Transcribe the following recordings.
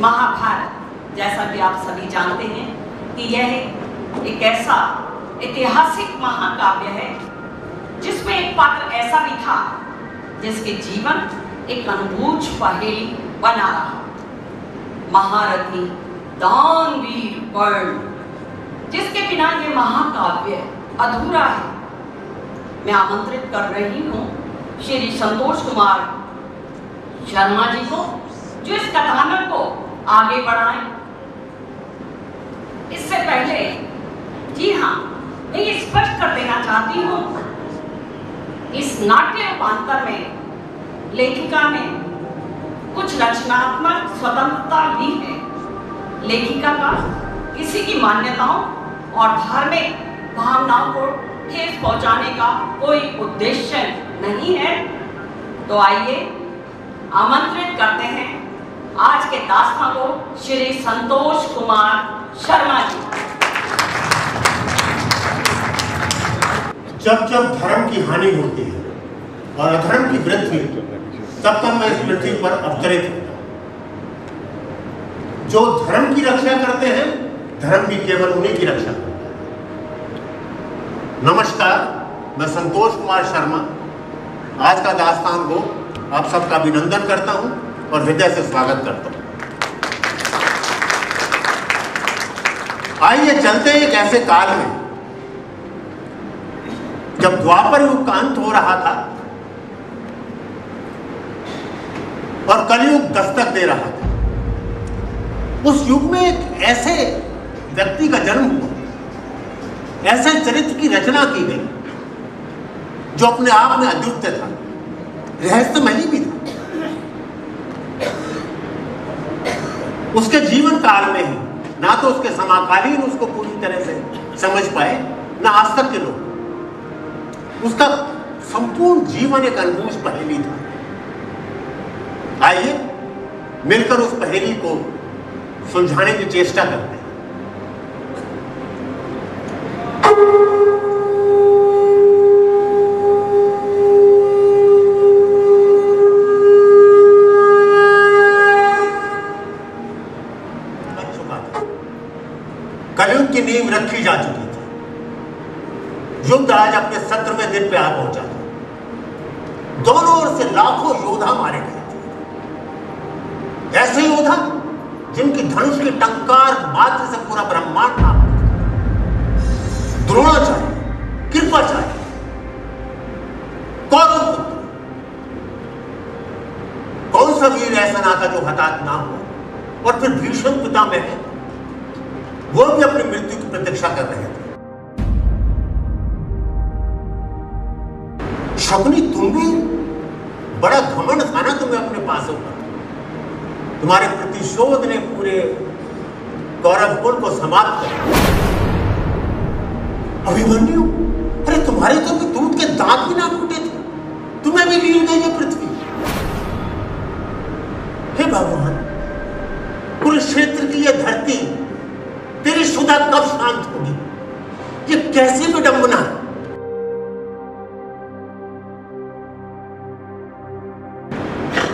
महाभारत, जैसा कि आप सभी जानते हैं कि यह एक ऐसा ऐतिहासिक महाकाव्य है जिसमें एक पात्र ऐसा भी था जिसके जीवन एक अनबूझ पहेली बना रहा। महारथी दानवीर कर्ण, जिसके बिना ये महाकाव्य अधूरा है। मैं आमंत्रित कर रही हूँ श्री संतोष कुमार शर्मा जी को, जो इस कथानक को आगे बढ़ाएं। इससे पहले जी हाँ, मैं ये स्पष्ट कर देना चाहती हूँ, इस नाट्य रूपांतर में लेखिका ने कुछ रचनात्मक स्वतंत्रता ली है। लेखिका का किसी की मान्यताओं और धार्मिक भावनाओं को ठेस पहुंचाने का कोई उद्देश्य नहीं है। तो आइए आमंत्रित करते हैं आज के दास्तां को श्री संतोष कुमार शर्मा जी। जब जब धर्म की हानि होती है और अधर्म की वृद्धि, तब तब मैं इस पृथ्वी पर अवतरित होता हूं। जो धर्म की रक्षा करते हैं, धर्म भी केवल उन्हीं की रक्षा करता है। नमस्कार, मैं संतोष कुमार शर्मा आज का दास्तान को आप सबका अभिनंदन करता हूं और हृदय से स्वागत करता हूं। आइए चलते हैं एक ऐसे काल में जब द्वापर युग का अंत हो रहा था और कलयुग दस्तक दे रहा था। उस युग में एक ऐसे व्यक्ति का जन्म हुआ, ऐसे चरित्र की रचना की गई जो अपने आप में अद्वितीय था, रहस्यमयी भी था। उसके जीवन काल में ही ना तो उसके समकालीन उसको पूरी तरह से समझ पाए, ना आज तक के लोग। उसका संपूर्ण जीवन एक अनबूझ पहेली था। आइए मिलकर उस पहेली को सुलझाने की चेष्टा करते हैं। कलयुग की नींव रखी जा चुकी थी। युद्ध आज अपने 17वें दिन पे आ पहुंचा था। दोनों ओर से लाखों योद्धा मारे गए थे। ऐसे योद्धा जिनकी धनुष की टंकार मात्र से पूरा ब्रह्मांड नाम। द्रोणाचार्य, कृपाचार्य, कौरव पुत्र, कौन सा वीर ऐसा ना था जो हताहत ना हो। और फिर भीष्म पितामह, वो भी अपनी मृत्यु की प्रतीक्षा कर रहे थे। शकुनी, तुम भी बड़ा घमंड था ना तुम्हें अपने पासों का। तुम्हारे प्रतिशोध ने पूरे कौरव कुल को समाप्त कर दिया। अभिमन्यु, अरे तुम्हारे तो दूध के दांत भी ना टूटे थे, तुम्हें भी लील गई ये पृथ्वी। हे भगवान, कुरुक्षेत्र की यह धरती तेरी सुधा कब शांत होगी? ये कैसी विडंबना है।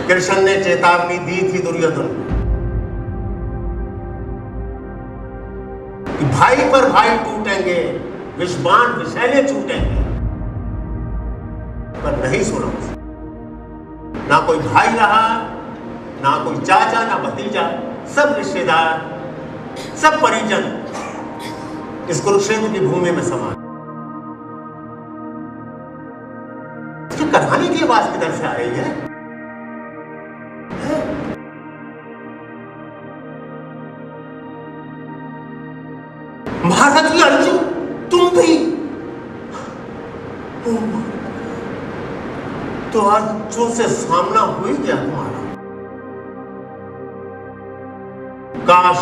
कृष्ण ने चेतावनी दी थी दुर्योधन कि भाई पर भाई टूटेंगे, विषबाण विषैले छूटेंगे, पर नहीं सुना। ना कोई भाई रहा, ना कोई चाचा, ना भतीजा, सब रिश्तेदार, सब परिजन इस कुरुक्षेत्र की भूमि में समा। इसकी कहानी की आवाज किधर से आ रही है? महाराज अर्जुन, तुम भी? तो अर्जुन से सामना हो ही गया तुम्हारा। काश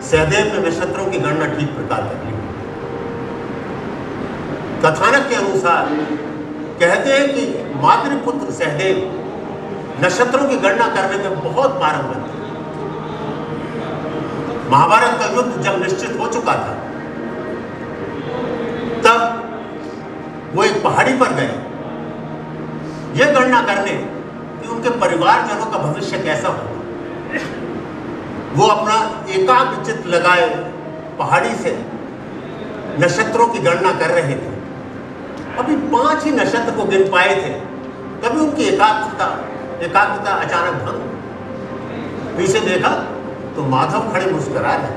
सहदेव ने नक्षत्रों की गणना ठीक प्रकार कर ली। कथानक के अनुसार कहते हैं कि मातृपुत्र सहदेव नक्षत्रों की गणना करने में बहुत पारंगत थे। महाभारत का युद्ध जब निश्चित हो चुका था, तब वो एक पहाड़ी पर गए यह गणना करने कि उनके परिवारजनों का भविष्य कैसा होगा। वो अपना एकाग्रचित्त लगाए पहाड़ी से नक्षत्रों की गणना कर रहे थे। अभी 5 ही नक्षत्र को गिन पाए थे, तभी उनकी एकाग्रता अचानक भंग। पीछे देखा तो माधव खड़े मुस्कुरा रहे।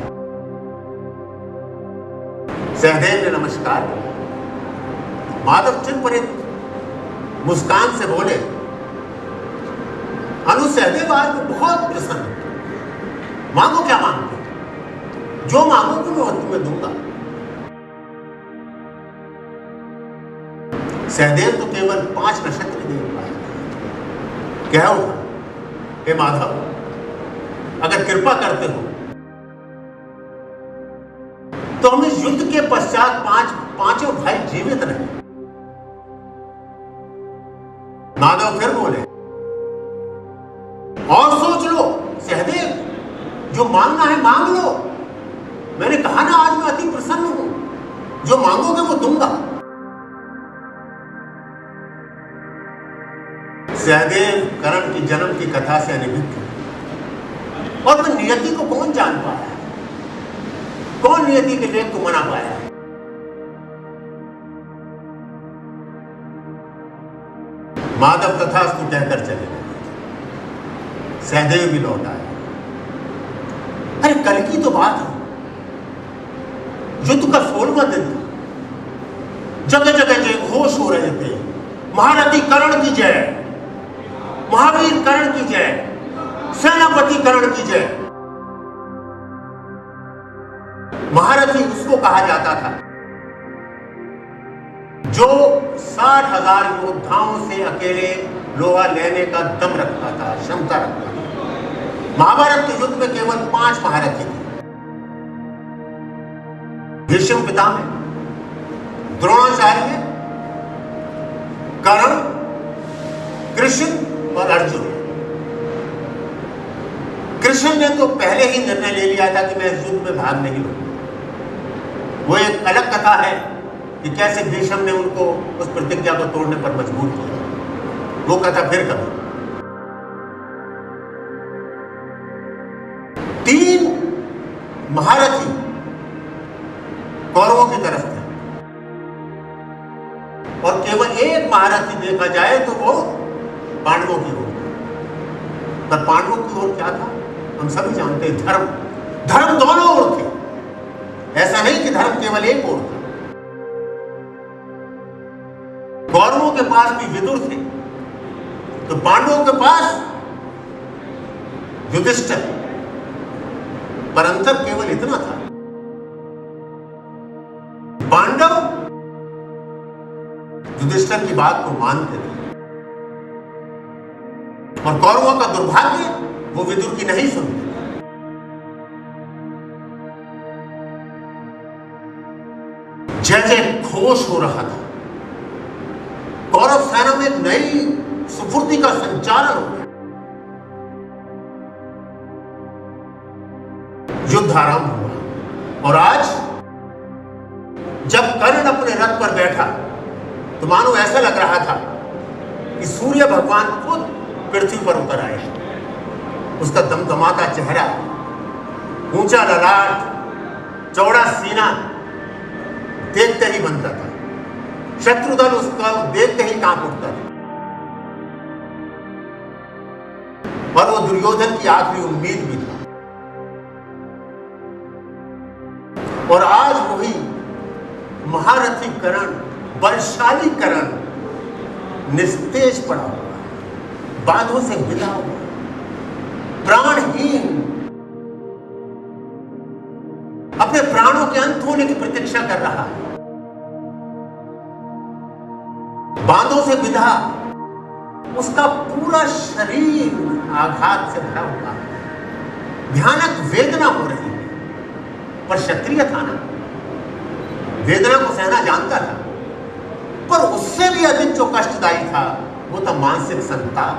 सहदेव ने नमस्कार किया। माधव चिरपरित मुस्कान से बोले, अनु सहदेव आज मैं बहुत प्रसन्न हूं। मांगो क्या मांगते, जो मांगोगे मैं तुम्हें दूंगा। सहदेव तो केवल 5 नक्षत्र देख पाए। कह उठा, हे माधव, अगर कृपा करते हो तो हम इस युद्ध के पश्चात पांचों भाई जीवित रहे। माधव फिर बोले, और सोच लो सहदेव, जो मांगना है मांग लो। मैंने कहा ना आज मैं अति प्रसन्न हूं, जो मांगोगे वो दूंगा। सहदेव कर्ण की जन्म की कथा से अनभिज्ञ, और वह नियति को कौन जान पाया, कौन नियति के लेख को मना पाया। माधव तथास्तु कहकर चले गए। सहदेव भी लौट आए। अरे कल की तो बात है, युद्ध का 16वां दिन था। जगह जगह जय घोष हो रहे थे, महारथी कर्ण की जय, महावीर कर्ण की जय, सेनापति कर्ण की जय। महारथी उसको कहा जाता था जो 60,000 योद्धाओं से अकेले लोहा लेने का दम रखता था, क्षमता रखता था। महाभारत के युद्ध में केवल 5 महारथी थे। भीष्म पितामह, द्रोणाचार्य, कर्ण, कृष्ण और अर्जुन। कृष्ण ने तो पहले ही निर्णय ले लिया था कि मैं इस युद्ध में भाग नहीं लूंगा। वो एक अलग कथा है कि कैसे भीष्म ने उनको उस प्रतिज्ञा को तोड़ने पर मजबूर किया। वो कथा फिर कभी। 3 महारथी कौरवों की तरफ थे, और केवल 1 महारथी देखा जाए तो वो पांडवों की ओर। पर पांडवों की ओर क्या था हम सभी जानते हैं, धर्म। धर्म दोनों ओर थे, ऐसा नहीं कि धर्म केवल एक ओर था। कौरवों के पास भी विदुर थे, तो पांडवों के पास युधिष्ठिर। पर अंतर केवल इतना था, पांडव युधिष्ठिर की बात को मानते थे, और कौरवों का दुर्भाग्य वो विदुर की नहीं सुनते। जय जय घोष हो रहा था। कौरव सेना में एक नई सुफुर्ती का संचालन हो गया। युद्ध आरंभ हुआ, और आज जब कर्ण अपने रथ पर बैठा तो मानो ऐसा लग रहा था कि सूर्य भगवान खुद पृथ्वी पर उतर आए। उसका दमदमाता चेहरा, ऊंचा ललाट, चौड़ा सीना देखते ही बनता था। शत्रुदल उसका देखते ही कांप उठता था, और वो दुर्योधन की आखिरी उम्मीद भी था। और आज वही महारथी कर्ण, बलशाली कर्ण निस्तेज पड़ा हुआ, बांधों से विदा हुआ, प्राणहीन, अपने प्राणों के अंत होने की प्रतीक्षा कर रहा है। बांधों से विदा, उसका पूरा शरीर आघात से भरा हुआ है, भयानक वेदना हो रही है। पर क्षत्रिय था ना, वेदना को सहना जानता था। पर उससे भी अधिक जो कष्टदायी था वो था मानसिक संताप।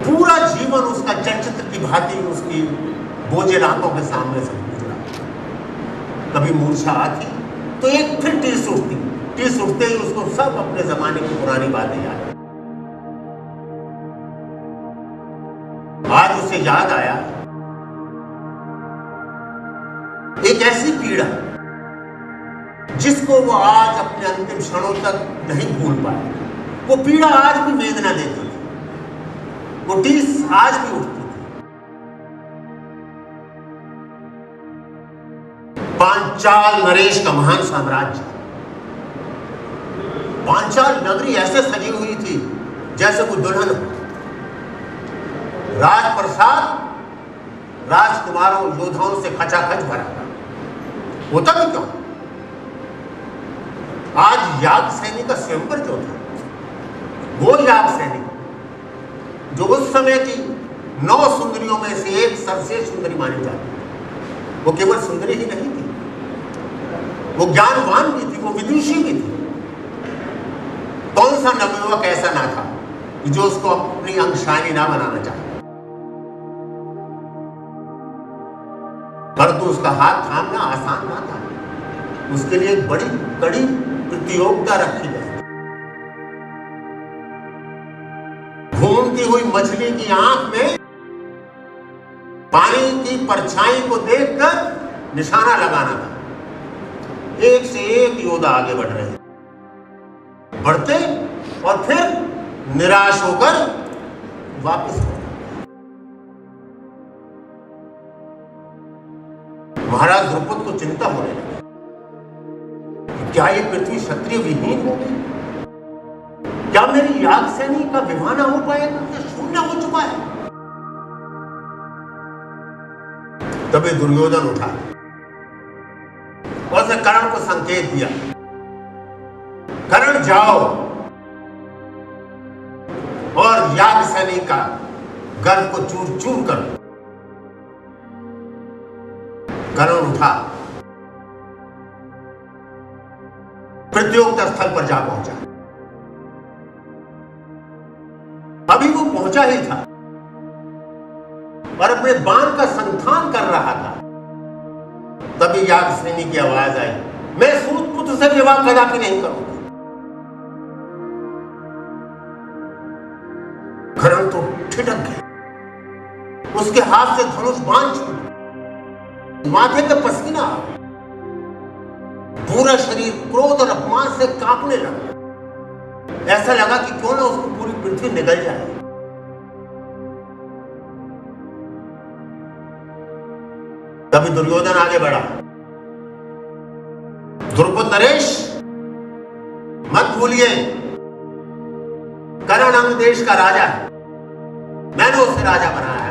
पूरा जीवन उसका चलचित्र की भांति उसकी बोझिल आंखों के सामने से गुजरा। कभी मूर्छा आती तो एक फिर टीस उठती, टीस उठते ही उसको सब अपने जमाने की पुरानी बातें याद। उसे याद आया एक ऐसी पीड़ा जिसको वो आज अपने अंतिम क्षणों तक नहीं भूल पाया। वो पीड़ा आज भी वेदना देती थी, वो टीस आज भी उठती थी। पांचाल नरेश का महान साम्राज्य, पांचाल नगरी ऐसे सजी हुई थी जैसे वो दुल्हन हो। राजप्रसाद राजकुमारों योद्धाओं से खचाखच भरा था। होता भी क्यों? आज याग सैनी का स्वयंवर जो था, वो याग सैनी जो उस समय की 9 सुंदरियों में से एक सर्वश्रेष्ठ सुंदरी मानी जाती थी। वो केवल सुंदरी ही नहीं थी, वो ज्ञानवान भी थी, वो विदुषी भी थी। कौन सा नवयुवक ऐसा ना था जो उसको अपनी अंगशानी ना बनाना चाहता, परंतु उसका हाथ थामना आसान ना था। उसके लिए एक बड़ी कड़ी प्रतियोगिता रखी गई। घूमती हुई मछली की आंख में पानी की परछाई को देखकर निशाना लगाना था। एक से एक योद्धा आगे बढ़ रहे, बढ़ते और फिर निराश होकर वापस हो। महाराज द्रुपद को चिंता होने लगी, क्या ये पृथ्वी क्षत्रिय विहीन हो गई? क्या मेरी याग सैनी का विवाह ना हो पाएगा? क्या शून्य हो चुका है? तभी दुर्योधन उठा और उसने कर्ण को संकेत दिया, कर्ण जाओ और याग सैनी का गर्भ को चूर चूर करो। कर्ण उठा, प्रतियोगिता स्थल पर जा पहुंचा। अभी वो पहुंचा ही था और अपने बाण का संधान कर रहा था, तभी याग सैनी की आवाज आई, मैं सूत पुत्र से विवाह कदापि नहीं करूंगा। कर्ण तो ठिठक गया, उसके हाथ से धनुष बाण छूटा, माथे पे पसीना, पूरा शरीर क्रोध और अपमान से कांपने लगा। ऐसा लगा कि क्यों ना उसको पूरी पृथ्वी निगल जाए। तभी दुर्योधन आगे बढ़ा, द्रुपद नरेश मत भूलिए, कर्ण अंग देश का राजा है, मैंने उसे राजा बनाया है।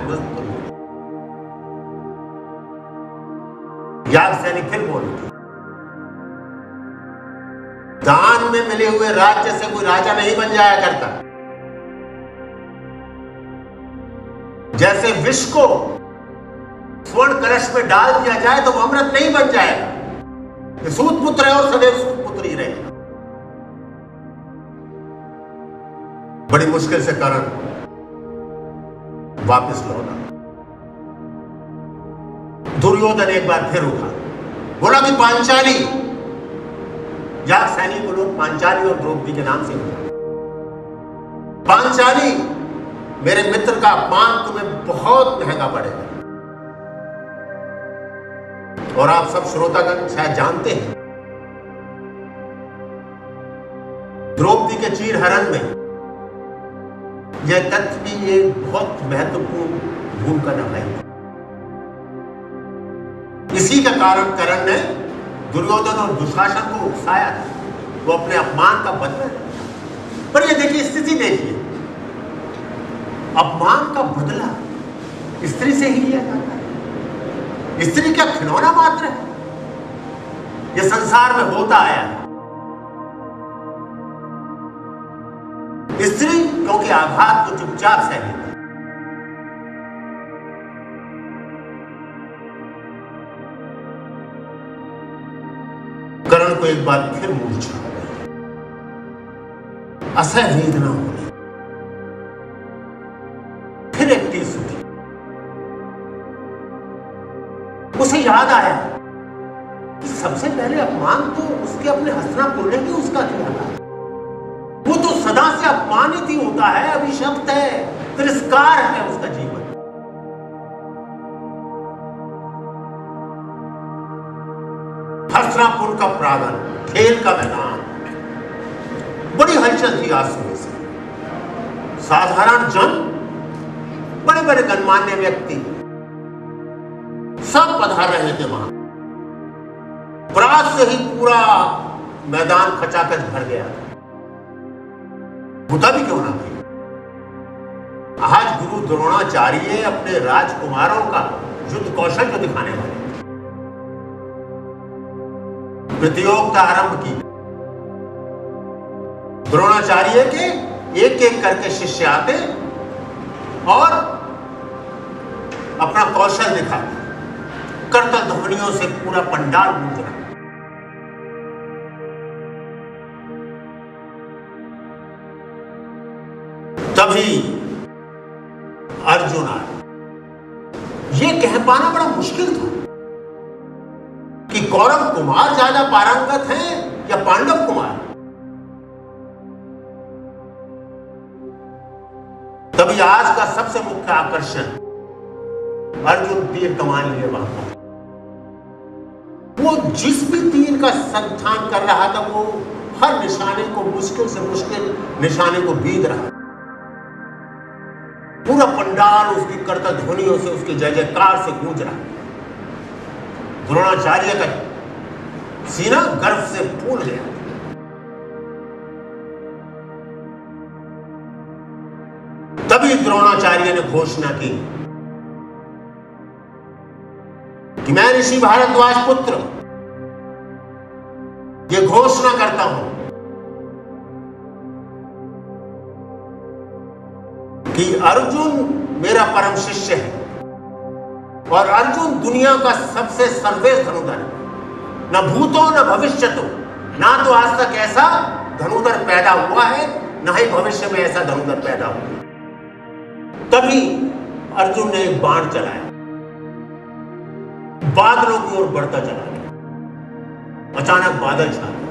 याग सैनी फिर बोली, दान में मिले हुए राज्य से कोई राजा नहीं बन जाया करता। जैसे विष को स्वर्ण कलश में डाल दिया जाए तो वो अमृत नहीं बन जाएगा। सूत पुत्र है और सदैव सूत पुत्र ही रहेगा। बड़ी मुश्किल से कर्ण वापस लौटा। दुर्योधन एक बार फिर उठा, बोला कि पांचाली, याग सैनी को लोग पांचाली और द्रौपदी के नाम से बुलाते। पांचाली, मेरे मित्र का अपमान तुम्हें बहुत महंगा पड़ेगा। और आप सब श्रोतागण शायद जानते हैं, द्रौपदी के चीरहरण में यह तथ्य भी एक बहुत महत्वपूर्ण भूमिका निभाई। इसी का कारण कर्ण ने दुर्योधन और दुशासन को उकसाया था, वो अपने अपमान का बदला। पर ये देखिए, स्थिति देखिए, अपमान का बदला स्त्री से ही लिया जाता है। स्त्री क्या खिलौना मात्र है? ये संसार में होता आया है। स्त्री क्योंकि आघात को चुपचाप सह लेती, कर्ण को एक बार फिर मूर्छा हो गई, असह्य वेदना हो गई। फिर एक टीस उठी, उसे याद आया कि सबसे पहले अपमान तो उसके अपने हस्तिनापुर ने भी उसका किया था। वो तो सदा से अपमानित ही होता है, अभिशप्त है, तिरस्कार है उसका जीवन। हस्तिनापुर का प्रांगण, खेल का मैदान, बड़ी हलचल थी आज सुबह से। साधारण जन, बड़े बड़े गणमान्य व्यक्ति सब पधार रहे थे वहां। प्रात से ही पूरा मैदान खचाखच भर गया था। होता भी क्यों ना भाई, आज गुरु द्रोणाचार्य अपने राजकुमारों का युद्ध कौशल को दिखाने वाले प्रतियोगिता आरंभ की। द्रोणाचार्य के एक एक करके शिष्य आते और अपना कौशल दिखाते। करतल ध्वनियों से पूरा पंडाल गूंज रहा। तभी अर्जुन आया। यह कह पाना बड़ा मुश्किल था कि कौरव कुमार ज्यादा पारंगत हैं या पांडव कुमार। तभी आज का सबसे मुख्य आकर्षण, अर्जुन तीर कमान लिए वहां पर। वो जिस भी तीर का संधान कर रहा था, वो हर निशाने को मुश्किल से मुश्किल निशाने को बीत रहा। पूरा पंडाल उसकी करतल ध्वनियों से, उसकी जय जयकार से गूंज रहा। द्रोणाचार्य का सीना गर्व से फूल गया। तभी द्रोणाचार्य ने घोषणा की कि मैं ऋषि भारद्वाज पुत्र ये घोषणा करता हूं कि अर्जुन मेरा परम शिष्य है और अर्जुन दुनिया का सबसे सर्वश्रेष्ठ धनुर्धर है। न भूतो न भविष्यतो, ना तो आज तक ऐसा धनुर्धर पैदा हुआ है, ना ही भविष्य में ऐसा धनुर्धर पैदा हुआ। तभी अर्जुन ने एक बाण चलाया, बादलों की ओर बढ़ता चला गया। अचानक बादल छा गए,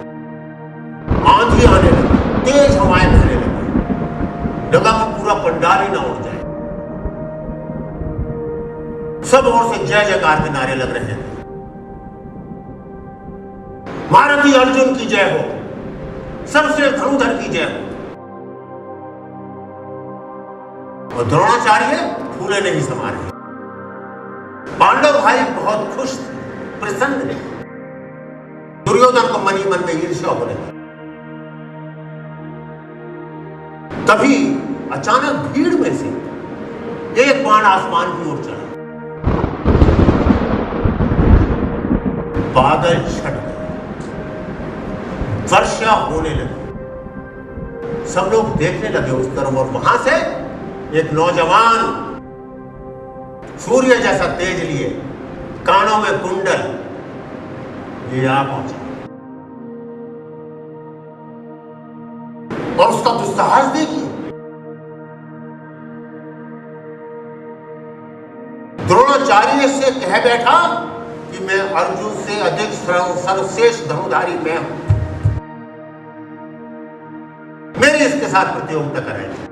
आंधी आने लगी, तेज हवाएं बहने लगी। लगा कि पूरा पंडाल ही ना उड़ जाए। सब ओर से जय जयकार के नारे लग रहे थे। महारथी अर्जुन की जय हो, सर्वश्रेष्ठ धनुर्धर की जय हो। और द्रोणाचार्य फूले नहीं समा रहे। पांडव भाई बहुत खुश थे, प्रसन्न थे। दुर्योधन को मन ही मन में ईर्ष्या होने लगी। तभी अचानक भीड़ में से एक बाण आसमान की ओर चढ़ा। बादल छट गए, वर्षा होने लगी। सब लोग देखने लगे उस तरफ और वहां से एक नौजवान सूर्य जैसा तेज लिए, कानों में कुंडल, ये आ पहुंचा और उसका दुस्साहस देखिए। द्रोणाचार्य से कह बैठा कि मैं अर्जुन से अधिक सर्वश्रेष्ठ धनुर्धारी मैं हूं, मेरी इसके साथ प्रतियोगिता कराएंगे।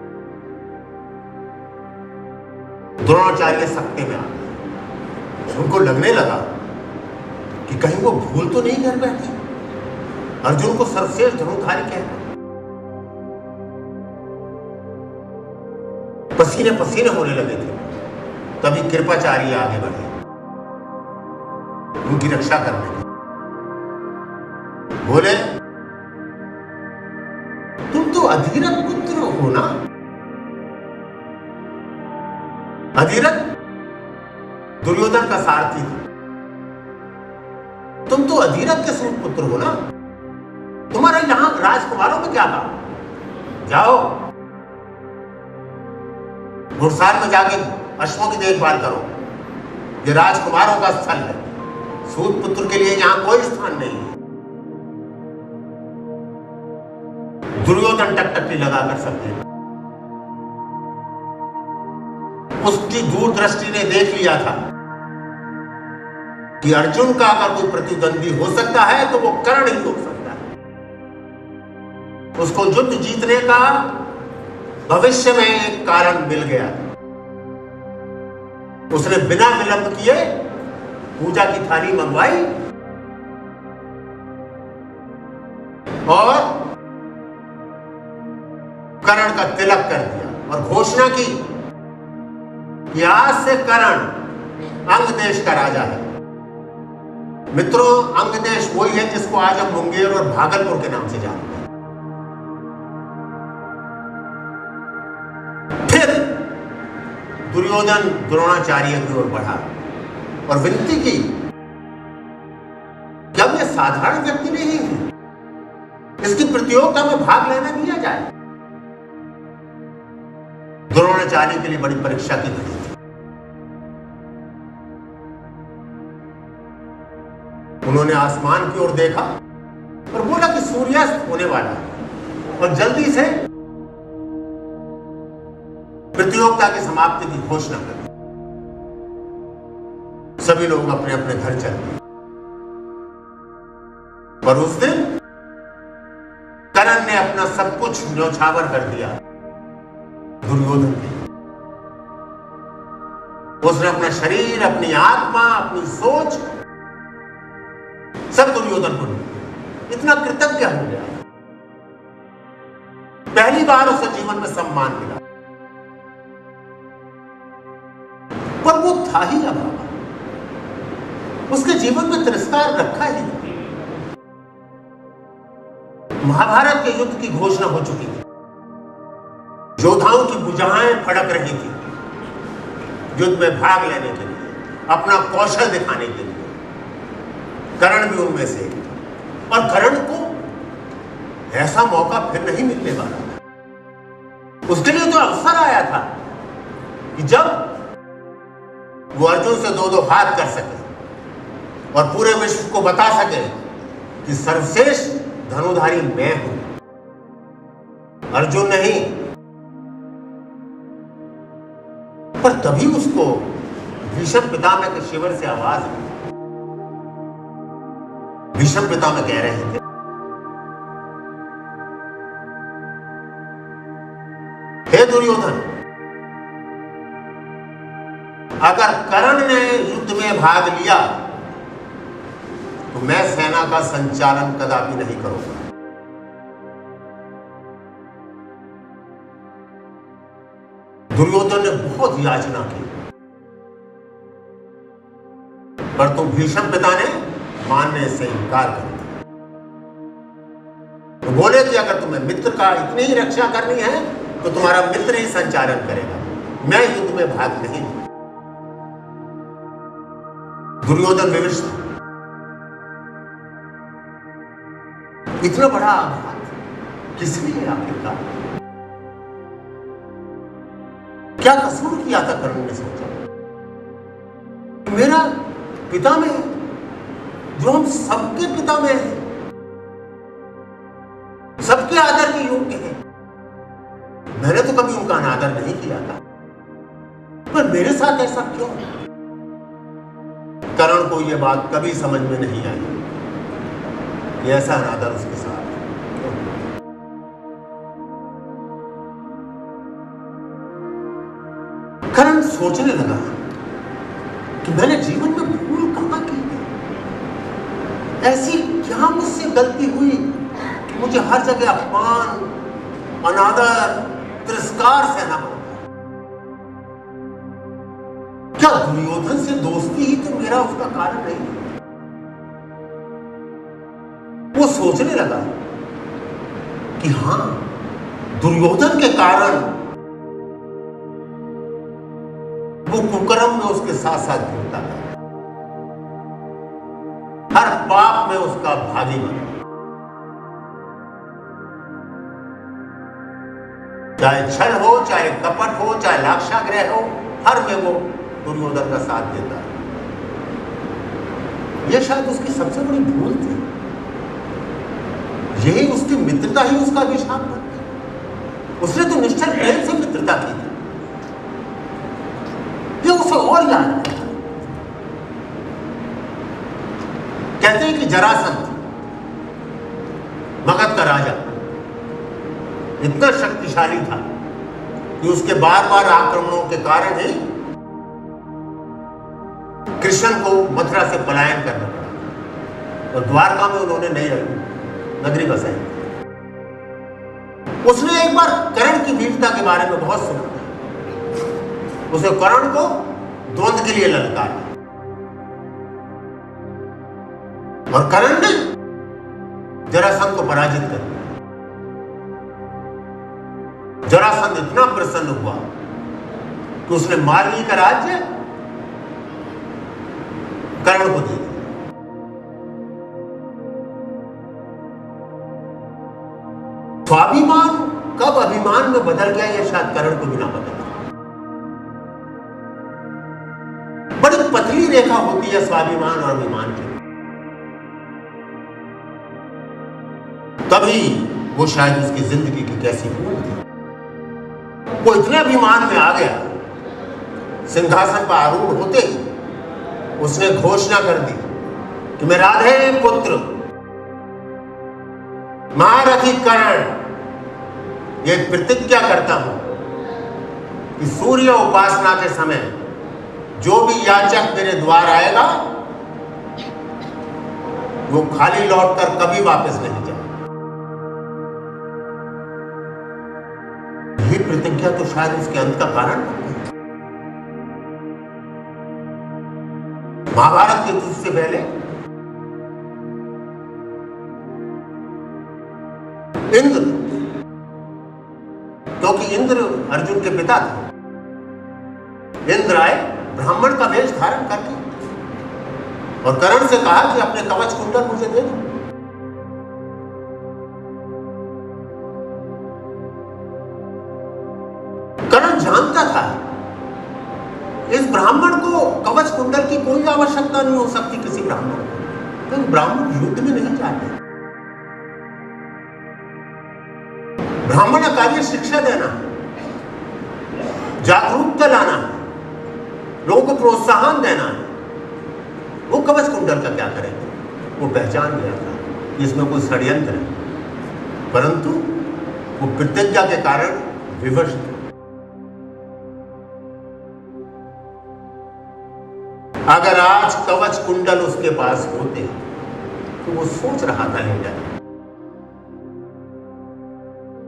द्रोणाचार्य सकते में आ गए। उनको लगने लगा कि कहीं वो भूल तो नहीं कर बैठे, अर्जुन को सर्वश्रेष्ठ धनुर्धारी कहते। पसीने पसीने होने लगे थे। तभी कृपाचार्य आगे बढ़े उनकी रक्षा करने के। बोले, तुम तो अधीरथ पुत्र हो ना? अधीरथ दुर्योधन का सारथी था। तुम तो अधीरथ के सूत पुत्र हो ना? तुम्हारा यहां राजकुमारों में क्या काम? जाओ घुड़सार में जाके अश्वों की देखभाल करो। ये राजकुमारों का स्थल है, सूत पुत्र के लिए यहां कोई स्थान नहीं है। दुर्योधन टकटकी लगाकर समझे। उसकी दूरदृष्टि ने देख लिया था कि अर्जुन का अगर कोई प्रतिद्वंदी हो सकता है तो वो कर्ण ही हो सकता है। उसको युद्ध जीतने का भविष्य में एक कारण मिल गया। उसने बिना विलंब किए पूजा की थाली मंगवाई और कर्ण का तिलक कर दिया और घोषणा की कि आज से कर्ण अंग देश का राजा है। मित्रों, अंग देश वही है जिसको आज हम मुंगेर और भागलपुर के नाम से जानते हैं। फिर दुर्योधन द्रोणाचार्य की ओर बढ़ा और विनती की कि अब ये साधारण व्यक्ति नहीं है, इसकी प्रतियोगिता में भाग लेना दिया जाए। द्रोणाचार्य के लिए बड़ी परीक्षा की घड़ी थी। उन्होंने आसमान की ओर देखा और बोला कि सूर्यास्त होने वाला है और जल्दी से प्रतियोगिता की समाप्ति की घोषणा कर दी। सभी लोग अपने अपने घर चल गए। पर उस दिन कर्ण ने अपना सब कुछ न्यौछावर कर दिया दुर्योधन ने। उसने अपना शरीर, अपनी आत्मा, अपनी सोच सब दुर्योधन को दिया। इतना कृतज्ञ हो गया। पहली बार उसे जीवन में सम्मान मिला। पर वो था ही अभागा। उसके जीवन में तिरस्कार रखा ही नहीं। महाभारत के युद्ध की घोषणा हो चुकी थी। योद्धाओं की भुजाएं फड़क रही थी युद्ध में भाग लेने के लिए, अपना कौशल दिखाने के लिए। कर्ण भी उनमें से और कर्ण को ऐसा मौका फिर नहीं मिलने वाला था। उसके लिए तो अवसर आया था कि जब वो अर्जुन से दो दो हाथ कर सके और पूरे विश्व को बता सके कि सर्वश्रेष्ठ धनुधारी मैं हूं, अर्जुन नहीं। पर तभी उसको भीष्म पितामह के शिविर से आवाज आई। भीष्म पितामह कह रहे थे, हे दुर्योधन, अगर कर्ण ने युद्ध में भाग लिया तो मैं सेना का संचालन कदापि नहीं करूंगा। दुर्योधन ने बहुत याचना की, पर तो भीष्म पिता ने मानने से इनकार कर दिया। तो बोले कि अगर तुम्हें मित्र का इतनी ही रक्षा करनी है तो तुम्हारा मित्र ही संचालन करेगा, मैं युद्ध में भाग नहीं लूंगा। दुर्योधन विवश था। इतना बड़ा आघात किस लिए आखिरकार? क्या कसूर किया था कर्ण ने? सोचा मेरा पिता में जो हम सबके पिता में है, सबके आदर के योग्य है, मैंने तो कभी उनका अनादर नहीं किया था, पर मेरे साथ ऐसा क्यों? कर्ण को यह बात कभी समझ में नहीं आई कि ऐसा अनादर उसके साथ क्यों? कर्ण सोचने लगा कि मैंने जीवन में भूल कहां की है? ऐसी क्या मुझसे गलती हुई कि मुझे हर जगह अपमान, अनादर, तिरस्कार सहना पड़ा? क्या दुर्योधन से दोस्ती ही तो मेरा उसका कारण नहीं? वो सोचने लगा कि हां, दुर्योधन के कारण वो कुकर्म में उसके साथ साथ घूमता था, हर पाप में उसका भागी बना। चाहे छल हो, चाहे कपट हो, चाहे लाक्षागृह हो, हर में वो दुर्योधन का साथ देता है। यह शायद उसकी सबसे बड़ी भूल थी। यही उसकी मित्रता ही उसका अभिशाप बनती। उसने तो निश्चल प्रेम से मित्रता की थी, ये उसे और याद है। कहते हैं कि जरासंध, मगध का राजा, इतना शक्तिशाली था कि उसके बार बार आक्रमणों के कारण ही कृष्ण को मथुरा से पलायन करना पड़ा और द्वारका में उन्होंने नई नगरी बसाई। उसने एक बार कर्ण की वीरता के बारे में बहुत सुना। उसने कर्ण को द्वंद्व के लिए ललकारा और कर्ण ने जरासंध को पराजित कर दिया। जरासंध इतना प्रसन्न हुआ कि उसने मारली का राज्य कर्ण को दे दिया। स्वाभिमान कब अभिमान में बदल गया, यह शायद कर्ण को भी ना बदल। बड़ी पतली रेखा होती है स्वाभिमान और अभिमान की, तभी वो शायद उसकी जिंदगी की कैसी भूल थी। वो इतने अभिमान में आ गया, सिंहासन पर आरूढ़ होते ही उसने घोषणा कर दी कि मैं राधे पुत्र महारथी कर्ण ये प्रतिज्ञा करता हूं कि सूर्य उपासना के समय जो भी याचक मेरे द्वार आएगा वो खाली लौटकर कभी वापस नहीं जाए। ये प्रतिज्ञा तो शायद उसके अंत का कारण बन गई। महाभारत के युद्ध से पहले इंद्र, क्योंकि इंद्र अर्जुन के पिता थे, इंद्र आए ब्राह्मण का वेश धारण करके और कर्ण से कहा कि अपने कवच कुंडल मुझे दे दो। कर्ण जानता था इस ब्राह्मण को कवच कुंडल की कोई आवश्यकता नहीं हो सकती किसी ब्राह्मण को, तो ब्राह्मण युद्ध में नहीं जाते। ब्राह्मण का कार्य शिक्षा देना, जागरूकता लाना, लोगों को प्रोत्साहन देना है। वो कवच कुंडल का क्या करेंगे? वो पहचान गया था इसमें कोई षड्यंत्र है, परंतु वो प्रतिज्ञा के कारण विवश थे। अगर आज कवच कुंडल उसके पास होते तो वो सोच रहा था इंडिया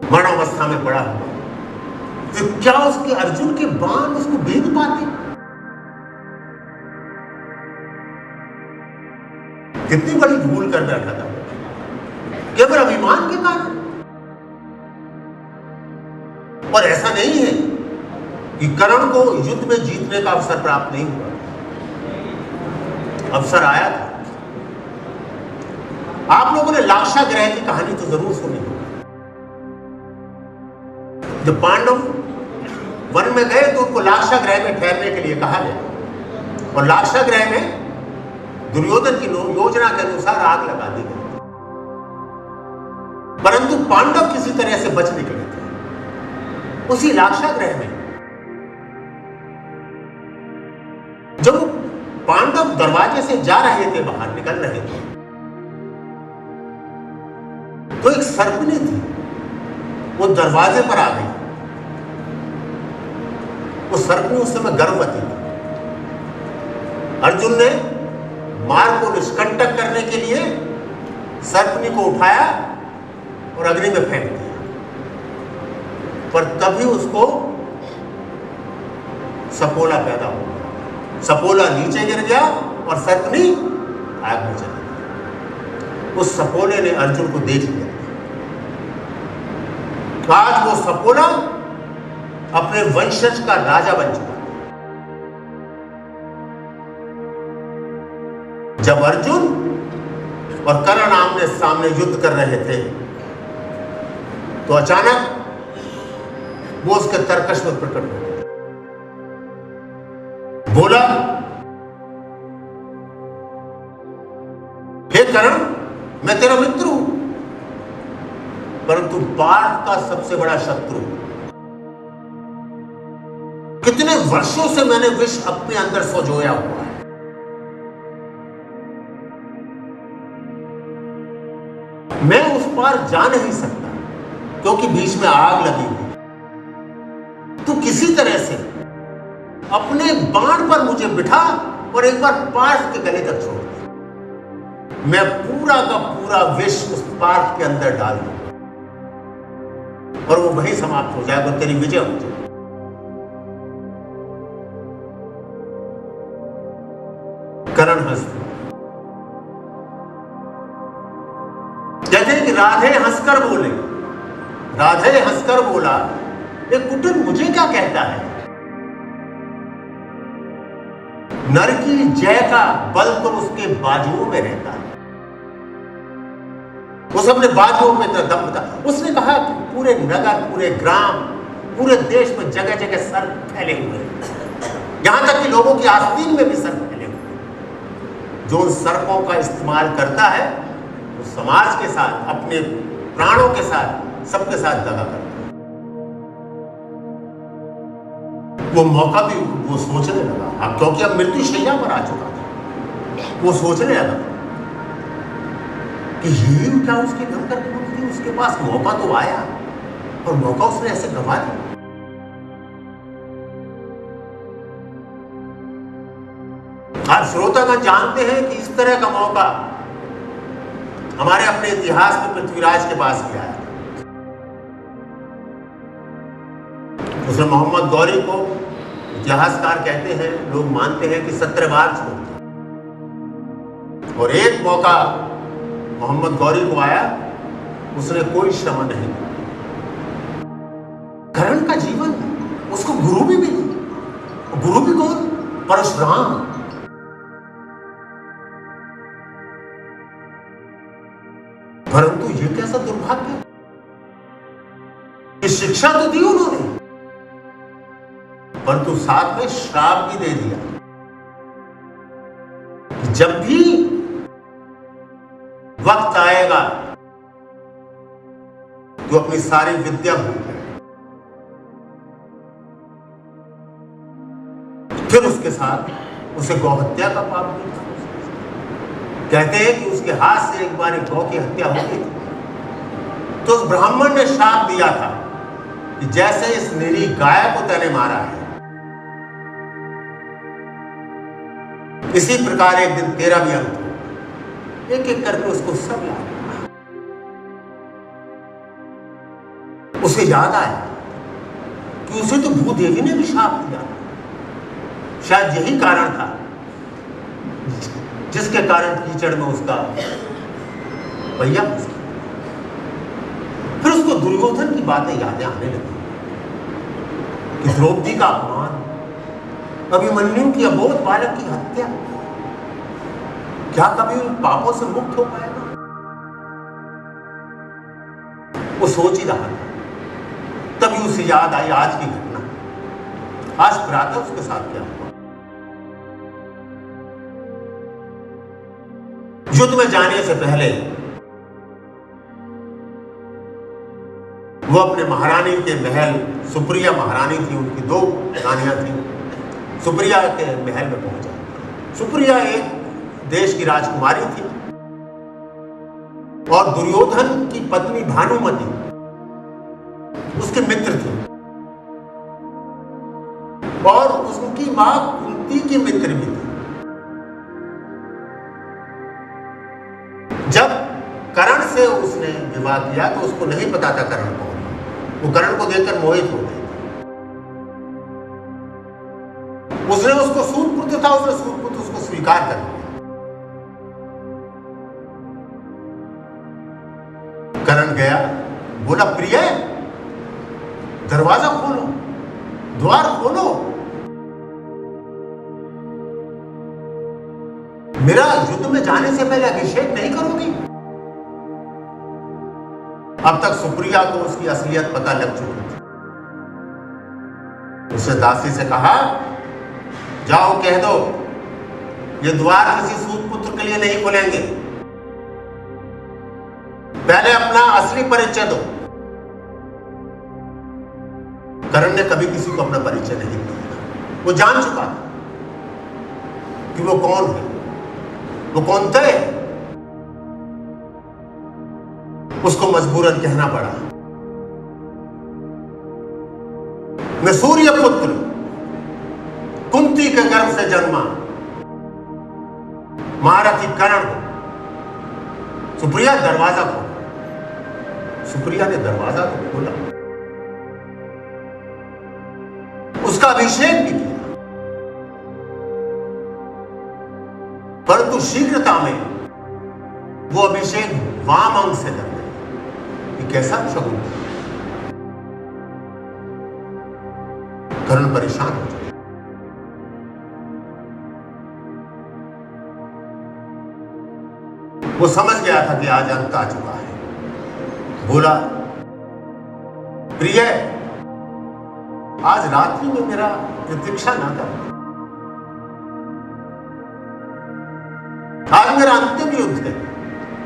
मरणावस्था में पड़ा हुआ, तो क्या उसके अर्जुन के बाण उसको भेद पाते? कितनी बड़ी भूल कर बैठा था केवल अभिमान के कारण। और ऐसा नहीं है कि कर्ण को युद्ध में जीतने का अवसर प्राप्त नहीं हुआ, अवसर आया था। आप लोगों ने लाक्षागृह की कहानी तो जरूर सुनी होगी। जब पांडव वन में गए तो उनको लाक्षागृह में ठहरने के लिए कहा गया और लाक्षागृह में दुर्योधन की योजना के अनुसार आग लगा दी गई, परंतु पांडव किसी तरह से बच निकले थे। उसी लाक्षागृह में जब पांडव दरवाजे से जा रहे थे, बाहर निकल रहे थे, तो एक सर्पनी थी, वो दरवाजे पर आ गई। वो सर्पनी उस समय गर्भवती थी। अर्जुन ने मार्ग को निष्कंटक करने के लिए सर्पनी को उठाया और अग्नि में फेंक दिया, पर तभी उसको सपोला पैदा हो गया। सपोला नीचे गिर गया और सर्पनी आग में चली गई। उस सपोले ने अर्जुन को देख लिया। आज वो सपोला अपने वंशज का राजा बन चुका। जब अर्जुन और कर्ण आमने सामने युद्ध कर रहे थे तो अचानक वो उसके तर्कश में प्रकट हो गया। बोला, हे कर्ण, मैं तेरा मित्र हूं, परंतु पार्थ का सबसे बड़ा शत्रु। कितने वर्षों से मैंने विष अपने अंदर संजोया हुआ है। मैं उस पार जा नहीं सकता क्योंकि बीच में आग लगी हुई। तू किसी तरह से अपने बाण पर मुझे बिठा और एक बार पार्थ के गले तक छोड़ दे। मैं पूरा का पूरा विष उस पार्थ के अंदर डाल दूं। और वो वहीं समाप्त हो जाए, वो तेरी विजय हो जाए। करण हंसते कहते हैं कि राधे हंसकर बोले, राधे हंसकर बोला, ये कुटिल मुझे क्या कहता है? नर की जय का बल तो उसके बाजुओं में रहता है। उस अपने बाजुओं में दम था। उसने कहा कि पूरे नगर, पूरे ग्राम, पूरे देश में जगह जगह सर्प फैले हुए हैं, यहां तक कि लोगों की आस्तीन में भी सर्प फैले हुए हैं। जो उन सर्पों का इस्तेमाल करता है वो समाज के साथ, अपने प्राणों के साथ, सबके साथ दगा करता है। वो मौका भी वो सोचने लगा, अब क्योंकि अब मृत्यु शैया पर आ चुका था, वो सोचने लगा कि ये क्या उसके घर कर थी, उसके पास मौका तो आया और मौका उसने ऐसे गंवा दिया। आज श्रोतागण जानते हैं कि इस तरह का मौका हमारे अपने इतिहास में पृथ्वीराज के पास भी आया। उसने मोहम्मद गौरी को, इतिहासकार कहते हैं, लोग मानते हैं कि 17 बार छोड़ दिया, और एक मौका मोहम्मद गौरी को आया, उसने कोई श्रम नहीं किया। करण का जीवन उसको गुरु भी मिली। गुरु भी कौन? परशुराम। परंतु ये कैसा दुर्भाग्य कि शिक्षा तो दी उन्होंने, परंतु साथ में श्राप भी दे दिया। जब भी वक्त आएगा तो अपनी सारी विद्या भूल जाए। फिर उसके साथ उसे गौहत्या का पाप भी था। कहते हैं कि उसके हाथ से एक बार एक गौ की हत्या हो गई थी, तो उस ब्राह्मण ने श्राप दिया था कि जैसे इस निरी गाय को तूने मारा है, इसी प्रकार एक दिन तेरा भी अंत हो। एक एक करके उसको सब याद। उसे याद आया कि उसे तो भूदेवी ने भी श्राप दिया। शायद यही कारण था जिसके कारण कीचड़ में उसका पहिया फंस गया। फिर उसको दुर्योधन की बातें यादें आने लगी कि द्रौपदी का अपमान, अभिमन्यु की अबोध बालक की हत्या, क्या कभी उन पापों से मुक्त हो पाएगा? वो सोच ही रहा था, तभी उसे याद आई आज की घटना। आज प्रातः उसके साथ क्या हुआ। युद्ध में जाने से पहले वो अपने महारानी के महल, सुप्रिया महारानी थी, उनकी 2 रानियां थी, सुप्रिया के महल में पहुंचा। सुप्रिया एक देश की राजकुमारी थी और दुर्योधन की पत्नी भानुमति उसके मित्र थी, और उसकी मां कुंती की मित्र भी थी। जब कर्ण से उसने विवाह किया तो उसको नहीं पता था कर्ण कौन है। वो कर्ण को देखकर मोहित हो गई। उसने उसको सूतपुत्र था, उसने सूतपुत्र उसको स्वीकार कर लिया। कर्ण गया, बोला, प्रिय दरवाजा खोलो, द्वार खोलो, मेरा युद्ध में जाने से पहले अभिषेक नहीं करोगी? अब तक सुप्रिया को उसकी असलियत पता लग चुकी थी। उसने दासी से कहा, जाओ कह दो ये द्वार किसी सूतपुत्र के लिए नहीं खोलेंगे, पहले अपना असली परिचय दो। कर्ण ने कभी किसी को अपना परिचय नहीं दिया। वो जान चुका कि वो कौन है, वो कौन थे। उसको मजबूरन कहना पड़ा, मैं सूर्य पुत्र कुंती के गर्भ से जन्मा महारथी कर्ण हूं। सुप्रिया दरवाजा खोलो। सुप्रिया ने दरवाजा तो खोला। उसका अभिषेक भी किया, परंतु शीघ्रता में वो अभिषेक वाम अंग से कर गया। ये कैसा शगुन था? कर्ण परेशान हो गया। वो समझ गया था कि आज अंत आ चुका है। बोला, प्रिय, आज रात्रि में मेरा प्रतीक्षा ना कर। आज मेरा अंतिम युद्ध है,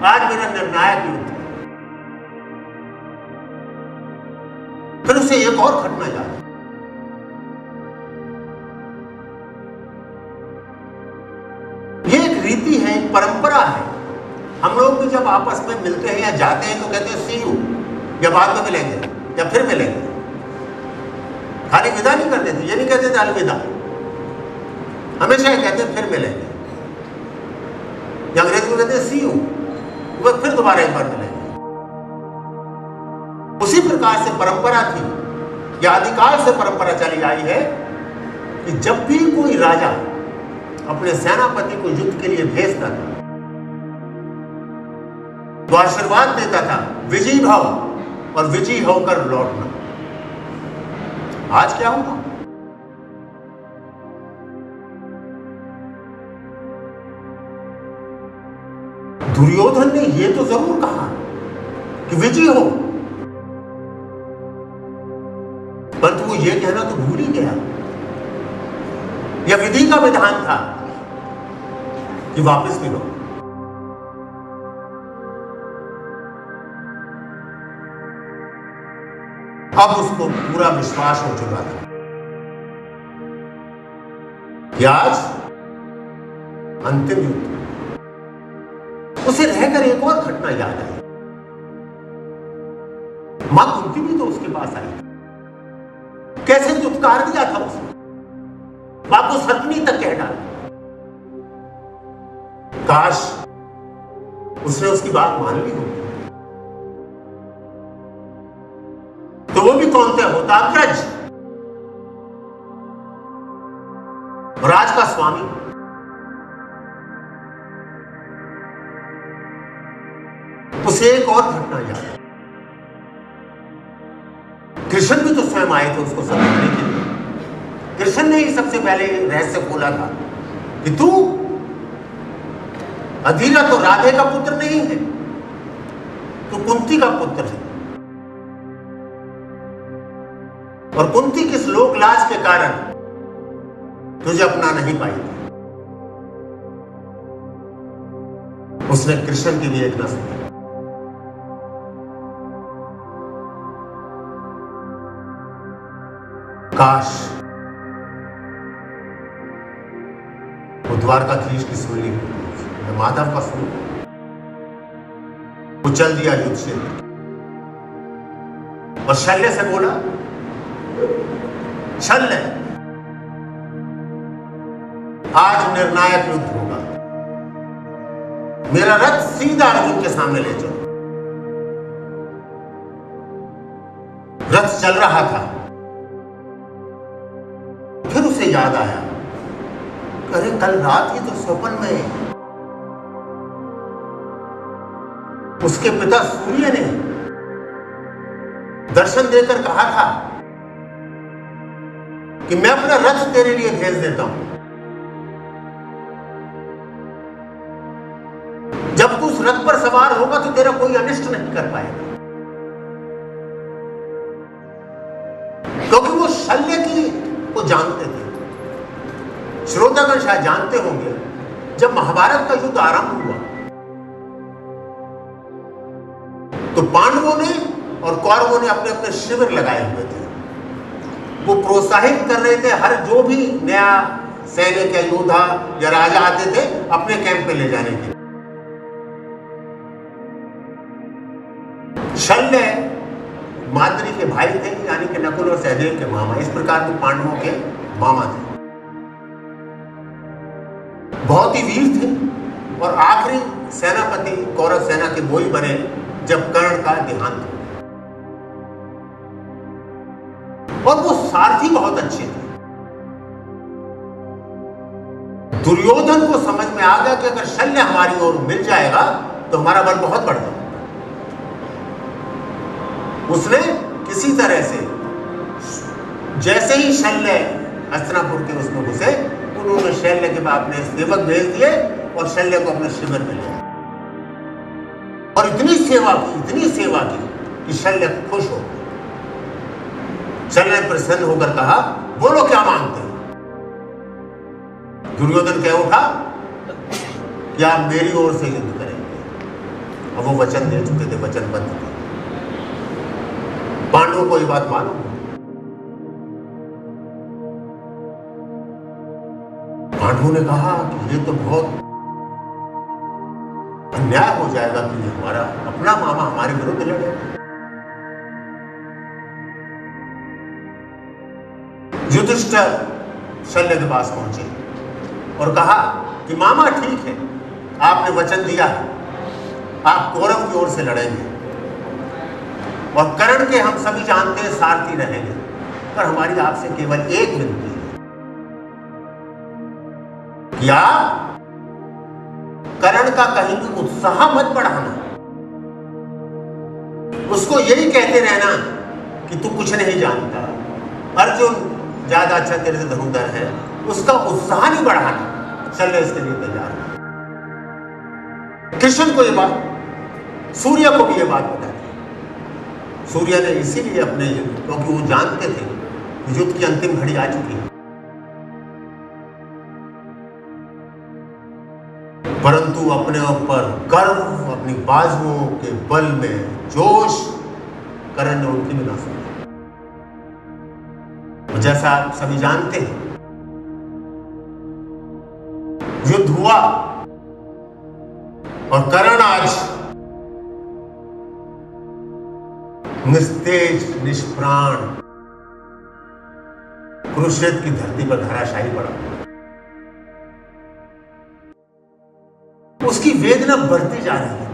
आज मेरा निर्णायक युद्ध है। फिर उसे एक और घटना याद आई। ये एक रीति है, एक परंपरा है। हम लोग भी जब आपस में मिलते हैं या जाते हैं तो कहते हैं सी यू, या बाद में मिलेंगे या फिर मिलेंगे। खाली विदा नहीं करते थे, ये नहीं कहते थे अलविदा, हमेशा ये कहते फिर मिलेंगे, या अंग्रेजी में कहते हैं सी यू, वो फिर दोबारा एक बार मिलेंगे। उसी प्रकार से परंपरा थी, या आदिकाल से परंपरा चली आई है कि जब भी कोई राजा अपने सेनापति को युद्ध के लिए भेजता था तो आशीर्वाद देता था, विजयी भव, और विजयी होकर लौटना। आज क्या होगा? दुर्योधन ने यह तो जरूर कहा कि विजयी हो, परंतु वो ये कहना तो भूल ही गया। यह विधि का विधान था कि वापस भी लो। अब उसको पूरा विश्वास हो चुका था कि आज अंतिम युद्ध। उसे रहकर एक और घटना याद आई। मां कुंती भी तो उसके पास आई, कैसे दुत्कार दिया था उसने, मां को सतनी तक कह डाला। काश उसने उसकी बात मान ली होती, तो वो भी कौन थे? होता अग्रज, राज का स्वामी। उसे एक और घटना याद है। कृष्ण भी तो स्वयं आए थे उसको समझाने के लिए। कृष्ण ने ही सबसे पहले रहस्य खोला था कि तू अधीरा तो राधे का पुत्र नहीं है, तू कुंती का पुत्र है, और कुंती किस लोक लाज के कारण तुझे अपना नहीं पाई थी। उसने कृष्ण की भी एक न सुनी। काश वो द्वारकाधीश की सुन ली, माधव का सुन। वो चल दिया युद्ध से और शल्य से बोला, शल्य, आज निर्णायक युद्ध होगा, मेरा रथ सीधा अर्जुन के सामने ले जाओ। रथ चल रहा था, फिर उसे याद आया, अरे कल रात ही तो स्वप्न में उसके पिता सूर्य ने दर्शन देकर कहा था कि मैं अपना रथ तेरे लिए भेज देता हूं, जब तू उस रथ पर सवार होगा तो तेरा कोई अनिष्ट नहीं कर पाएगा। क्योंकि वो शल्य की को जानते थे। श्रोतागण शायद जानते होंगे, जब महाभारत का युद्ध आरंभ हुआ तो पांडवों ने और कौरवों ने अपने अपने शिविर लगाए हुए थे। वो प्रोत्साहित कर रहे थे हर जो भी नया सैनिक या योद्धा या राजा आते थे अपने कैंप पे ले जाने के। शल्य माद्री के भाई थे, यानी कि नकुल और सहदेव के मामा। इस प्रकार के पांडवों के मामा थे, बहुत ही वीर थे और आखिरी सेनापति कौरव सेना के वही बने जब कर्ण का देहांत हो। और वो सारथी बहुत अच्छे थे। दुर्योधन को समझ में आ गया कि अगर शल्य हमारी ओर मिल जाएगा तो हमारा बल बहुत बढ़ जाएगा। उसने किसी तरह से जैसे ही शल्य हस्तिनापुर के उसमें घुसे, उन्होंने शल्य के बाद अपने सेवक भेज दिए और शल्य को अपने शिविर में लिया और इतनी सेवा की कि शल्य खुश हो। शल्य ने प्रसन्न होकर कहा, बोलो क्या मांगते हो? दुर्योधन कह उठा कि आप मेरी ओर से युद्ध करेंगे। अब वो वचन दे चुके थे, वचनबद्ध थे। पांडवों को ये बात मालूम। पांडवों ने कहा कि ये तो बहुत अन्याय हो जाएगा कि हमारा अपना मामा हमारे विरुद्ध लड़े। युधिष्ठिर शल्य के पास पहुंचे और कहा कि मामा ठीक है, आपने वचन दिया है, आप कौरव की ओर से लड़ेंगे और कर्ण के हम सभी जानते हैं सारथी रहेंगे, पर हमारी आपसे केवल एक विनती है कि आप कर्ण का कहीं भी उत्साह मत बढ़ाना, उसको यही कहते रहना कि तू कुछ नहीं जानता, अर्जुन ज्यादा अच्छा तेरे से धनुधर है, उसका उत्साह नहीं बढ़ाना। शल्य इसके लिए तैयार है। कृष्ण को ये बात, सूर्य को भी ये बात बताई। सूर्य ने इसीलिए अपने, क्योंकि वो जानते थे कि युद्ध की अंतिम घड़ी आ चुकी है, परंतु अपने ऊपर गर्व, अपनी बाजुओं के बल में जोश कर्ण ने उनकी भी ना सुनी। जैसा आप सभी जानते हैं, युद्ध हुआ और कर्ण आज निस्तेज निष्प्राण कुरुक्षेत्र की धरती पर धराशायी पड़ा। उसकी वेदना बढ़ती जा रही है।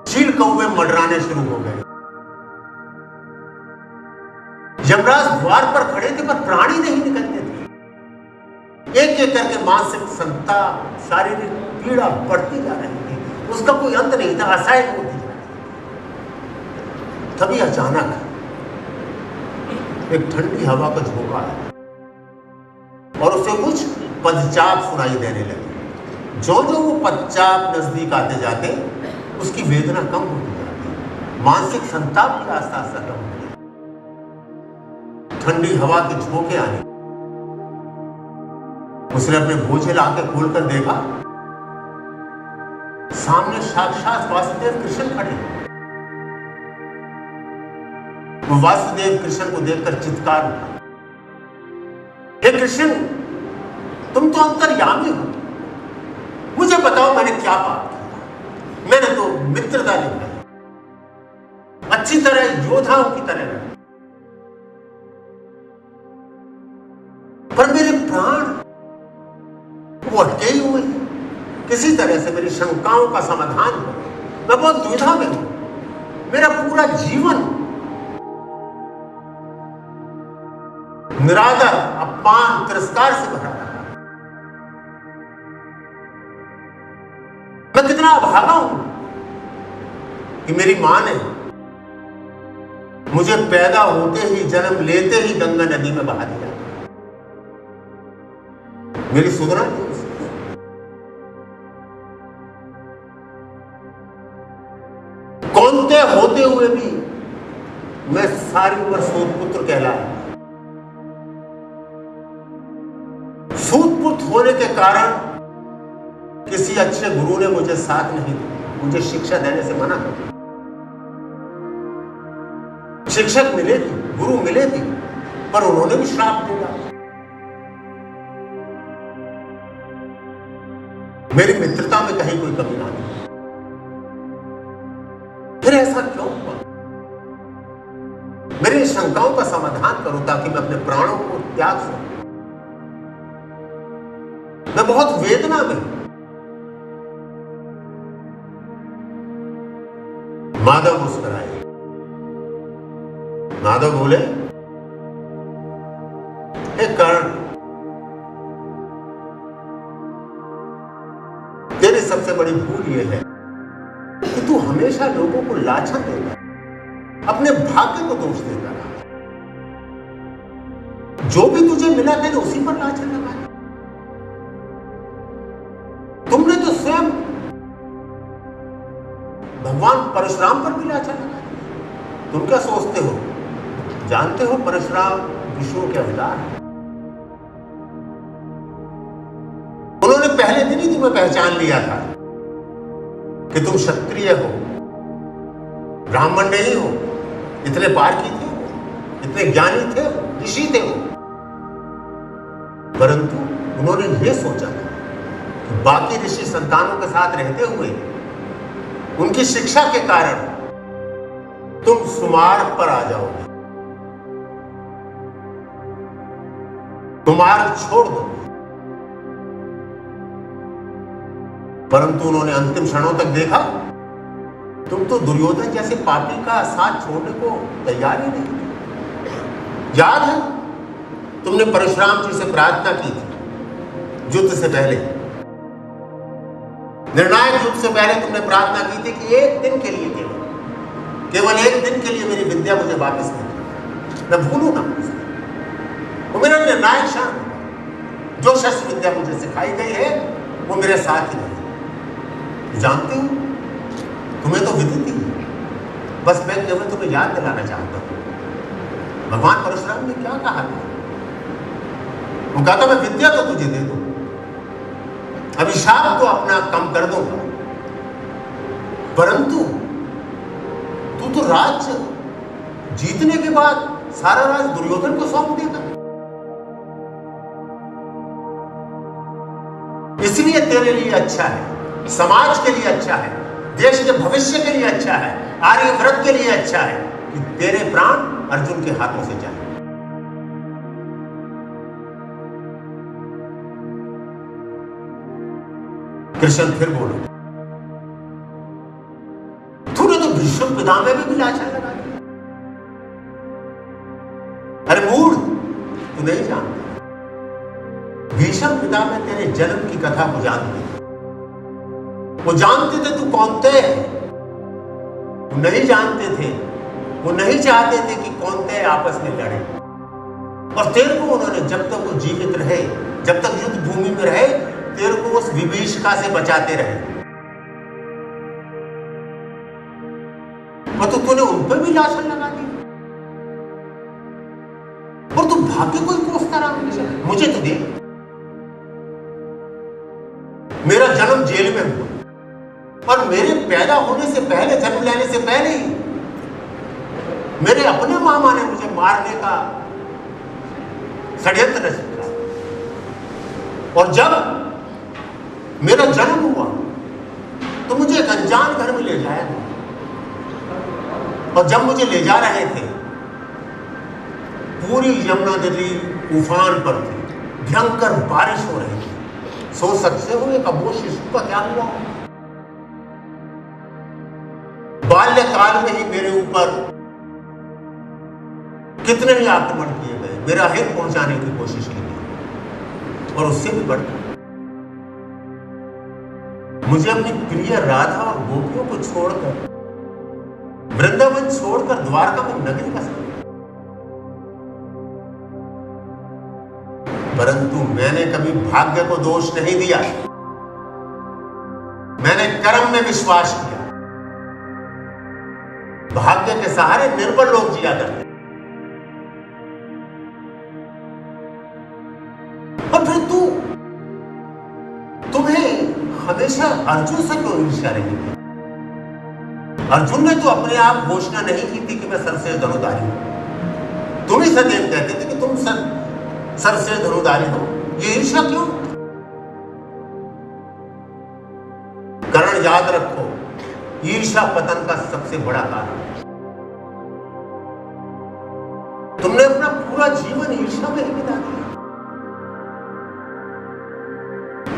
चील कौवे मडराने शुरू हो गए। यमराज द्वार पर खड़े थे पर प्राणी नहीं निकलते थे। एक एक करके मानसिक संताप, शारीरिक पीड़ा बढ़ती जा रही थी, उसका कोई अंत नहीं था, असहाय होती जा रही थी। तभी अचानक एक ठंडी हवा का झोंका आया और उसे कुछ पदचाप सुनाई देने लगे। जो जो वो पदचाप नजदीक आते जाते, उसकी वेदना कम होती जाती, मानसिक संताप भी आस्ता आस्ता कम होती। ठंडी हवा के झोंके आने, उसने अपने बोझे लाके खोलकर देखा, सामने साक्षात वासुदेव कृष्ण खड़े। वो वासुदेव कृष्ण को देखकर चित्कार उठा, हे कृष्ण, तुम तो अंतर्यामी हो, मुझे बताओ मैंने क्या पाप किया? मैंने तो मित्रता निभाई, अच्छी तरह योद्धाओं की तरह लड़ा, पर मेरे प्राण वो अटके ही हुए। किसी तरह से मेरी शंकाओं का समाधान हो, मैं बहुत दुविधा में हूं। मेरा पूरा जीवन निरादर, अपमान, तिरस्कार से भरा रहा। मैं कितना अभागा हूं कि मेरी मां ने मुझे पैदा होते ही, जन्म लेते ही गंगा नदी में बहा दिया। मेरी सुधरा नहीं। कौनते होते हुए भी मैं सारी उम्र सूतपुत्र कहलाया। सूतपुत्र होने के कारण किसी अच्छे गुरु ने मुझे साथ नहीं दिया, मुझे शिक्षा देने से मना कर। शिक्षक मिले थे, गुरु मिले थे, पर उन्होंने भी श्राप दिया। मेरी मित्रता में कहीं कोई कमी ना थी। फिर ऐसा क्यों हुआ? मेरी शंकाओं का समाधान करो ताकि मैं अपने प्राणों को त्याग सकूं। मैं बहुत वेदना में। माधव मुस्कुराए। माधव बोले, हे कर्ण, तेरी सबसे बड़ी भूल यह है कि तू हमेशा लोगों को लाछन देता, अपने भाग्य को दोष देता रहा। जो भी तुझे मिला तेरे उसी पर लाछन लगाया। तुमने तो स्वयं भगवान परशुराम पर भी लाछन लगाया। तुम क्या सोचते हो, जानते हो परशुराम विष्णु के अवतार हैं। उन्होंने पहले दिन ही तुम्हें पहचान लिया था कि तुम क्षत्रिय हो, ब्राह्मण नहीं हो। इतने पारखी थे, इतने ज्ञानी थे, ऋषि थे वो। परंतु उन्होंने यह सोचा था कि बाकी ऋषि संतानों के साथ रहते हुए उनकी शिक्षा के कारण तुम सुमार्ग पर आ जाओगे, तुम मार्ग छोड़ दोगे। परंतु उन्होंने अंतिम क्षणों तक देखा तुम तो दुर्योधन जैसे पापी का साथ छोड़ने को तैयार ही नहीं थे। याद है तुमने परशुराम जी से प्रार्थना की थी युद्ध से पहले, निर्णायक युद्ध से पहले तुमने प्रार्थना की थी कि एक दिन के लिए, केवल एक दिन के लिए मेरी विद्या मुझे वापस मिले, मैं भूलूं ना उसे। वो मेरा निर्णायक क्षण, जो शस्त्र विद्या मुझे सिखाई गई है वो मेरे साथ ही रहे। जानते हो तुम्हें तो विदित ही है, बस मैं केवल तुम्हें याद दिलाना चाहता हूं भगवान परशुराम ने क्या कहा था। वो कहता मैं विद्या तो तुझे दे दूं, अभिशाप तो अपना कम कर दूंगा, परंतु तू तो राज्य जीतने के बाद सारा राज दुर्योधन को सौंप देगा। इसलिए तेरे लिए अच्छा है, समाज के लिए अच्छा है, देश के भविष्य के लिए अच्छा है, आर्यव्रत के लिए अच्छा है कि तेरे प्राण अर्जुन के हाथों से जाए। कृष्ण फिर बोलो, तूने तो भीष्म पितामह में भी लाछन लगा दिया। अरे मूढ़, तू नहीं जानता, भीष्म पितामह तेरे जन्म की कथा को जानते थे। वो जानते थे तू कौनतेय है, वो नहीं जानते थे, वो नहीं चाहते थे कि कौनतेय आपस में लड़े। और तेरे को उन्होंने जब तक वो जीवित रहे, जब तक युद्ध भूमि में रहे, तेरे को उस विभीषिका से बचाते रहे। और तो तूने उन पर भी लाछन लगा दी, और तू भाग्य को ही कोसता रहा। मुझे तो दे, मेरा जन्म जेल में हुआ और मेरे पैदा होने से पहले, जन्म लेने से पहले ही मेरे अपने मामा ने मुझे मारने का षड्यंत्र रचा। और जब मेरा जन्म हुआ तो मुझे एक अनजान घर में ले जाया, और जब मुझे ले जा रहे थे पूरी यमुना नदी उफान पर थी, भयंकर बारिश हो रही थी। सोच सकते हो एक अबोध शिशु का क्या हुआ। बाल्यकाल में ही मेरे ऊपर कितने ही आक्रमण किए गए, मेरा हित पहुंचाने की कोशिश की गई, और उससे भी बढ़कर मुझे अपनी प्रिय राधा और गोपियों को छोड़कर, वृंदावन छोड़कर द्वारका में नगरी बसा। परंतु मैंने कभी भाग्य को दोष नहीं दिया, मैंने कर्म में विश्वास किया। भाग्य के सहारे निर्बल लोग जिया करते, और फिर तुम्हें हमेशा अर्जुन से क्यों ईर्ष्या रही है? अर्जुन ने तो अपने आप घोषणा नहीं की थी कि मैं सर्वश्रेष्ठ धनुधारी हूं। तुम ही सदैव कहते थे कि तुम सर्वश्रेष्ठ धनुधारी हो। ये ईर्ष्या क्यों? कारण याद रखो, ईर्ष्या पतन का सबसे बड़ा कारण। तुमने अपना पूरा जीवन ईर्ष्या में ही बिता दिया।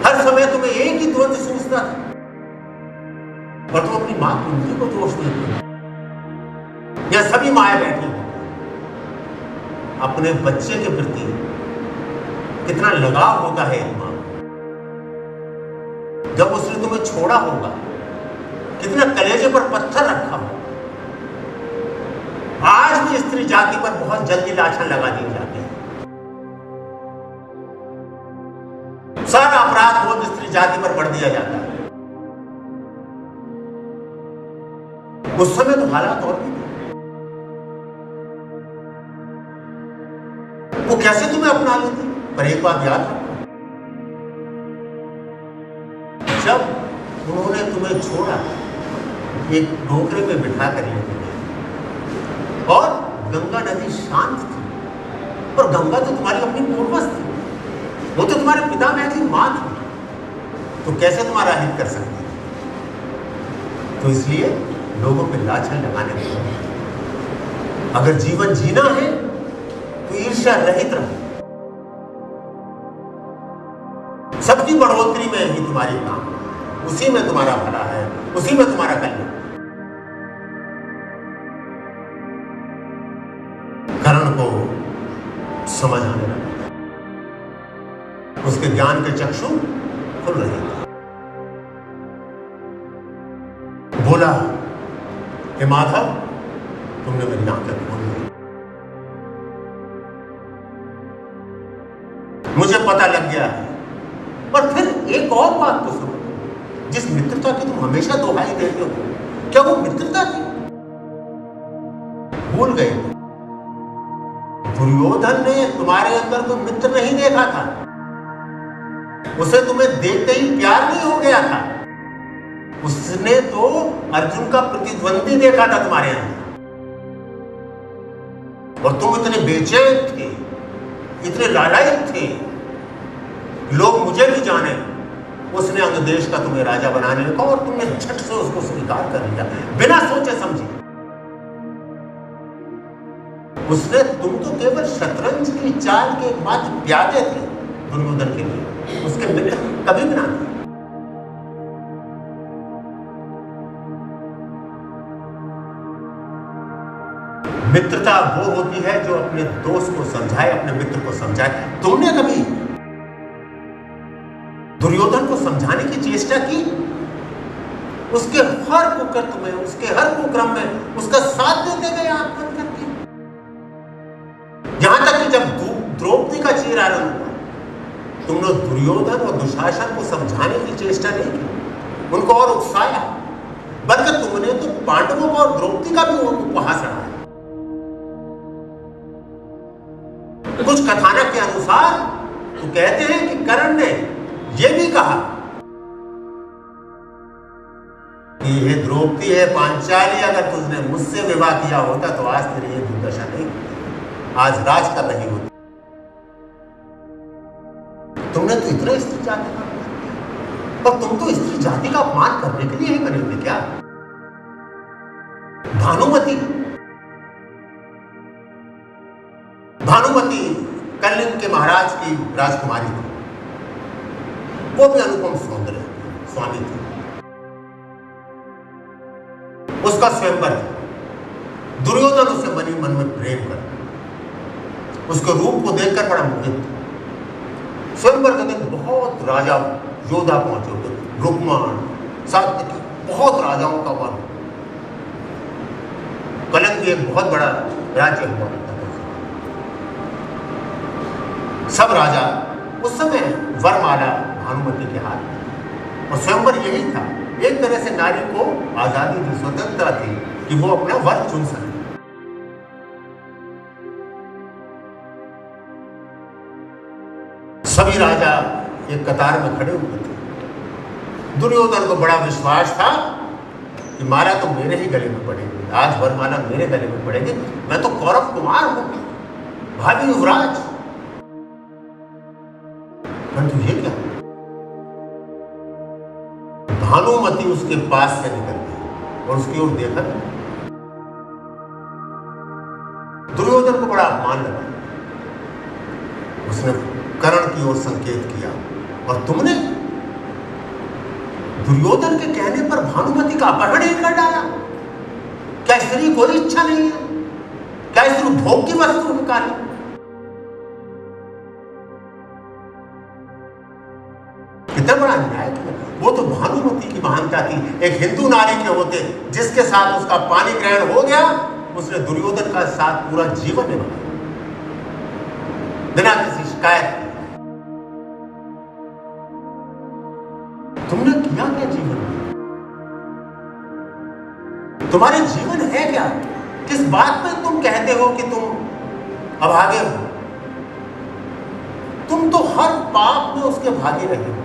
हर समय तुम्हें एक ही द्वंद्व सूझता था, और तुम अपनी मां कुंती को दोष देते हो। यह सभी माया बैठी हो, अपने बच्चे के प्रति कितना लगाव होता है एक मां। जब उसने तुम्हें छोड़ा होगा, कितना कलेजे पर पत्थर रखा हो। आज भी स्त्री जाति पर बहुत जल्दी लाछन लगा दी जाती है। सारा अपराध बोध स्त्री जाति पर बढ़ दिया जाता है। उस समय तो हालात और भी थे। वो कैसे तुम्हें अपना लेती, पर एक बात याद रखो, जब उन्होंने तुम्हें छोड़ा, एक डोकरे में बिठा कर ले गए और गंगा नदी शांत थी। और गंगा तो तुम्हारी अपनी पूर्वज थी, वो तो तुम्हारे पिता में थी, मां थी, तो कैसे तुम्हारा हित कर सकती? तो इसलिए लोगों पे लाछन लगाने लगे। अगर जीवन जीना है तो ईर्ष्या रहित रहो। सबकी बढ़ोतरी में ही तुम्हारी काम, उसी में तुम्हारा भला है, उसी में तुम्हारा कल्याण। कर्ण को समझ आने लगा, उसके ज्ञान के चक्षु खुल रहे थे। बोला कि माधव, तुमने मेरी आंखें खोल दी। मुझे पता लग गया है। और फिर एक और बात तो सुनो, जिस मित्रता की तुम हमेशा दोहाई देते हो, क्या वो मित्रता थी? भूल गए। दुर्योधन ने तुम्हारे अंदर कोई मित्र नहीं देखा था। उसे तुम्हें देखते ही प्यार नहीं हो गया था। उसने तो अर्जुन का प्रतिद्वंदी देखा था तुम्हारे अंदर। और तुम इतने बेचैन थे, इतने लालायित थे, लोग मुझे भी जाने। उसने अंग देश का तुम्हें राजा बनाने लगा और तुमने झट से उसको स्वीकार कर लिया, बिना सोचे समझे। उसने, तुम तो केवल शतरंज की चाल के मात्र प्यादे थे दुर्योधन के लिए, उसके मित्र कभी भी ना थे। मित्रता वो होती है जो अपने दोस्त को समझाए, अपने मित्र को समझाए। तुमने कभी दुर्योधन को समझाने की चेष्टा की? उसके हर कुकृत्य में, उसके हर कुक्रम में उसका साथ देते गए आंख बंद करके। यहां तक कि जब द्रौपदी का चीरारंभ हुआ, तुमने दुर्योधन और दुशासन को समझाने की चेष्टा नहीं की, उनको और उकसाया, बल्कि तुमने तो पांडवों को और द्रौपदी का भी उपहास रहा है। कुछ कथानक के अनुसार तो कहते हैं कि कर्ण ने यह भी कहा कि ये द्रौपदी है पांचाली, अगर तुझने मुझसे विवाह किया होता तो आज तेरी ये दुर्दशा नहीं होती, आज राज कर रही होती। तुमने तो इतना स्त्री जाति का अपमान किया, और तुम तो स्त्री जाति का अपमान करने के लिए ही बने थे क्या? भानुमति कलिंग के महाराज की राजकुमारी थी, वो भी अनुपम सौंदर्य स्वामी थी। उसका स्वयंवर था। दुर्योधन उसे मन ही मन में प्रेम कर, उसके रूप को देखकर बड़ा मोहित था। स्वयंवर के दिन बहुत राजा योद्धा पहुंचे थे, रुक्मान, सात्यकी, बहुत राजाओं का वन। कलिंग एक बहुत बड़ा राज्य हुआ करता था। सब राजा उस समय वरमाला भानुमति के हाथ में, और स्वयंवर यही था, एक तरह से नारी को आजादी दी, स्वतंत्रता थी कि वो अपना वर चुन सके। सभी राजा एक कतार में खड़े हुए थे। दुर्योधन को बड़ा विश्वास था कि माला तो मेरे ही गले में पड़ेगी, आज वरमाला मेरे गले में पड़ेगी, मैं तो कौरव कुमार हूं, भावी युवराज। परंतु ये क्या, भानुमति उसके पास से निकल गई और उसकी ओर देखा। दुर्योधन को बड़ा अपमान लगा। उसने कर्ण की ओर संकेत किया, और तुमने दुर्योधन के कहने पर भानुमति का अपहरण ही कर डाला। क्या स्त्री कोई इच्छा नहीं है? क्या स्त्री भोग की वस्तु निकाली? कितना बड़ा अन्याय किया। वो तो महानता थी एक हिंदू नारी के होते, जिसके साथ उसका पानी ग्रहण हो गया, उसने दुर्योधन का साथ पूरा जीवन निभाया बिना किसी शिकायत के। तुमने किया क्या जीवन में? तुम्हारे जीवन है क्या? किस बात में तुम कहते हो कि तुम अभागे हो? तुम तो हर पाप में उसके भागी रहे हो।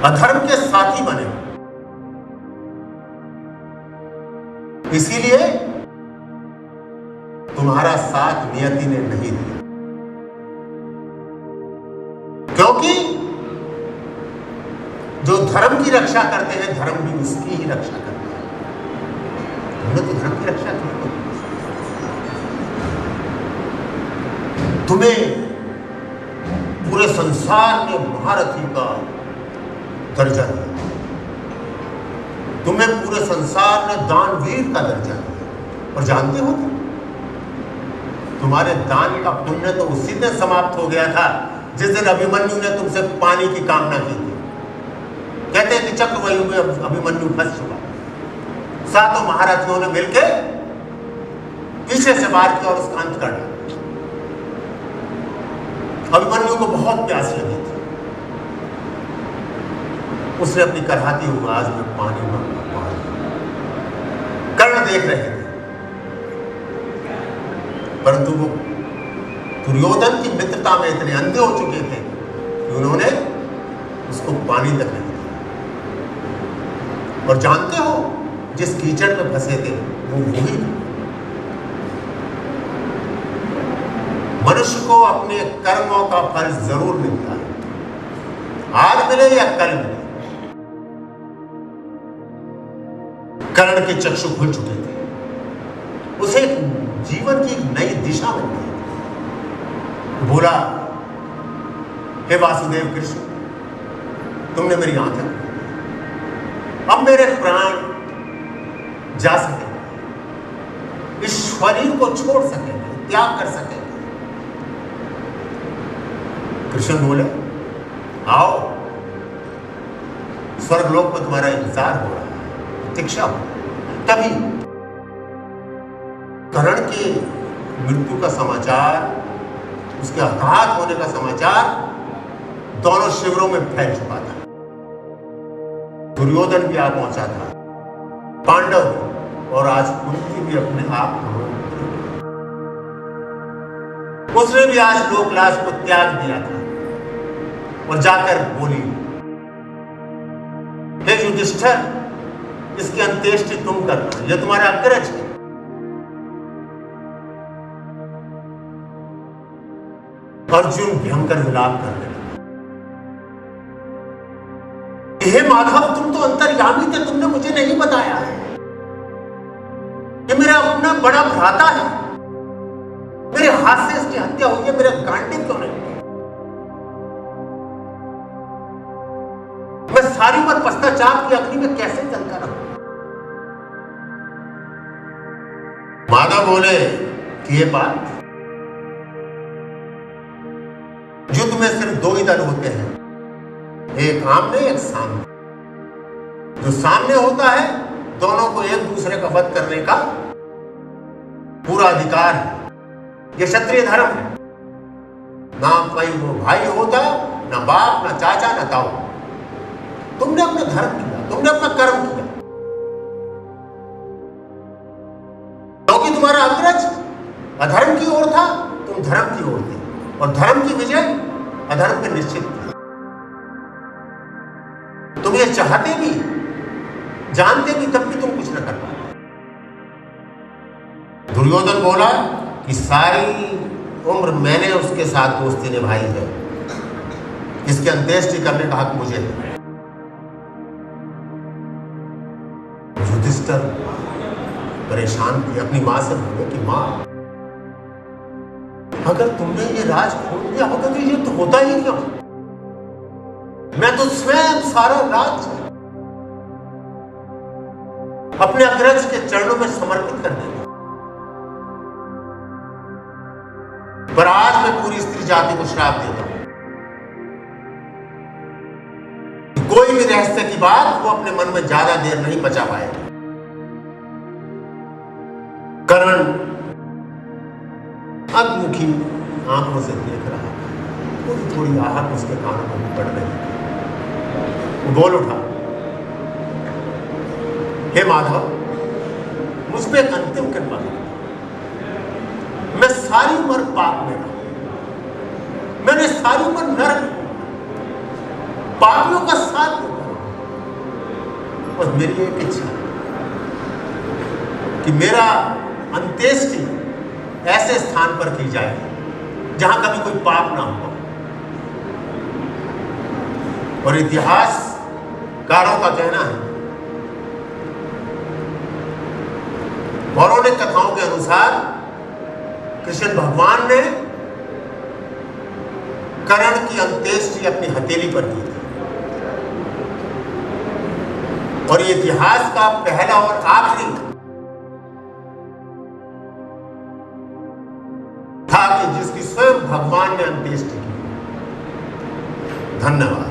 अधर्म के साथी बने, इसीलिए तुम्हारा साथ नियति ने नहीं दिया, क्योंकि जो धर्म की रक्षा करते हैं, धर्म भी उसकी ही रक्षा करता है। तुमने तो धर्म की रक्षा की। तुम्हें पूरे संसार में महारथी का दर्जा दिया, तुम्हें पूरे संसार ने दानवीर का दर्जा दिया। और जानते हो तुम्हारे दान का पुण्य तो उसी दिन समाप्त हो गया था जिस दिन अभिमन्यु ने तुमसे पानी की कामना की थी। कहते हैं कि चक्रव्यूह में अभिमन्यु फंस चुका, सातों महारथियों ने मिलकर पीछे से वार किया और उसका अंत कर दिया। अभिमन्यु को बहुत प्यास लगी थी, उसने अपनी करहाती आवाज में पानी मांगा। कर्ण देख रहे थे, परंतु वो दुर्योधन की मित्रता में इतने अंधे हो चुके थे कि उन्होंने उसको पानी तक नहीं दिया। और जानते हो, जिस कीचड़ में फंसे थे वो वही थे। मनुष्य को अपने कर्मों का फल जरूर मिलता है, आज मिले या कल मिले। कर्ण के चक्षु खुल चुके थे, उसे जीवन की नई दिशा मिल गई। बोला, हे वासुदेव कृष्ण, तुमने मेरी आंखें खोली, अब मेरे प्राण जा सकेंगे, इस शरीर को छोड़ सकेंगे, त्याग कर सकेंगे। कृष्ण बोले, आओ, स्वर्गलोक में तुम्हारा इंतजार हो रहा है, प्रतीक्षा हो। तभी कर्ण की मृत्यु का समाचार, उसके हताहत होने का समाचार दोनों शिविरों में फैल चुका था। दुर्योधन भी आ पहुंचा था, पांडव भी, और आज कुंती भी अपने आप उसने भी आज लोकलाज को त्याग दिया था और जाकर बोली, हे युधिष्ठिर, इसकी अंत्येष्टि तुम करना, यह तुम्हारा अग्रज है। अर्जुन भयंकर विलाप करने लगा, हे माधव, तुम तो अंतर्यामी थे, तुमने मुझे नहीं बताया कि मेरा अपना बड़ा भ्राता है, मेरे हाथ से इसकी हत्या हुई है, मेरा गांडीव क्यों नहीं? मैं सारी उम्र पश्चाताप की अग्नि में कैसे जलता रहूं? माधव बोले कि ये बात, युद्ध में सिर्फ दो ही दल होते हैं, एक आमने एक सामने। जो सामने होता है, दोनों को एक दूसरे का वध करने का पूरा अधिकार है। यह क्षत्रिय धर्म है। ना कोई वो भाई होता, ना बाप, ना चाचा, ना ताऊ। तुमने अपना धर्म किया, तुमने अपना कर्म किया, क्योंकि तुम्हारा अग्रज अधर्म की ओर था, तुम धर्म की ओर थे, और धर्म की विजय अधर्म पे निश्चित थी। तुम ये चाहते भी, जानते भी, तब भी तुम कुछ न कर पाते। दुर्योधन बोला कि सारी उम्र मैंने उसके साथ दोस्ती निभाई है, इसकी अंत्येष्टि करने का हक मुझे है। युधिष्ठिर परेशान थी, अपनी मां से बोले कि मां, अगर तुमने ये राज खोल दिया होगा तो ये तो होता ही क्यों? मैं तो स्वयं सारा राज अपने अग्रज के चरणों में समर्पित कर देता, पर आज मैं पूरी स्त्री जाति को श्राप देता हूं रहस्य की बात वो अपने मन में ज्यादा देर नहीं बचा पाएगा। करण अधमुखी आंखों से देख रहा था, थोड़ी थोड़ी आहट उसके कानों में पड़ रही थी। वो बोल उठा, हे माधव, मुझ पे एक अंतिम कृपा करो। मैं सारी उम्र पाप में रहा, मैंने सारी उम्र नरक पापियों का साथ देता रहा। बस मेरी एक इच्छा है कि मेरा अंत्येष्टि ऐसे स्थान पर की जाए जहां कभी कोई पाप ना हो। और इतिहासकारों का कहना है, पौराणिक कथाओं के अनुसार कृष्ण भगवान ने कर्ण की अंत्येष्टि अपनी हथेली पर की थी। और ये इतिहास का पहला और आखिरी था कि जिसकी स्वयं भगवान ने अंत्येष्टि की। धन्यवाद।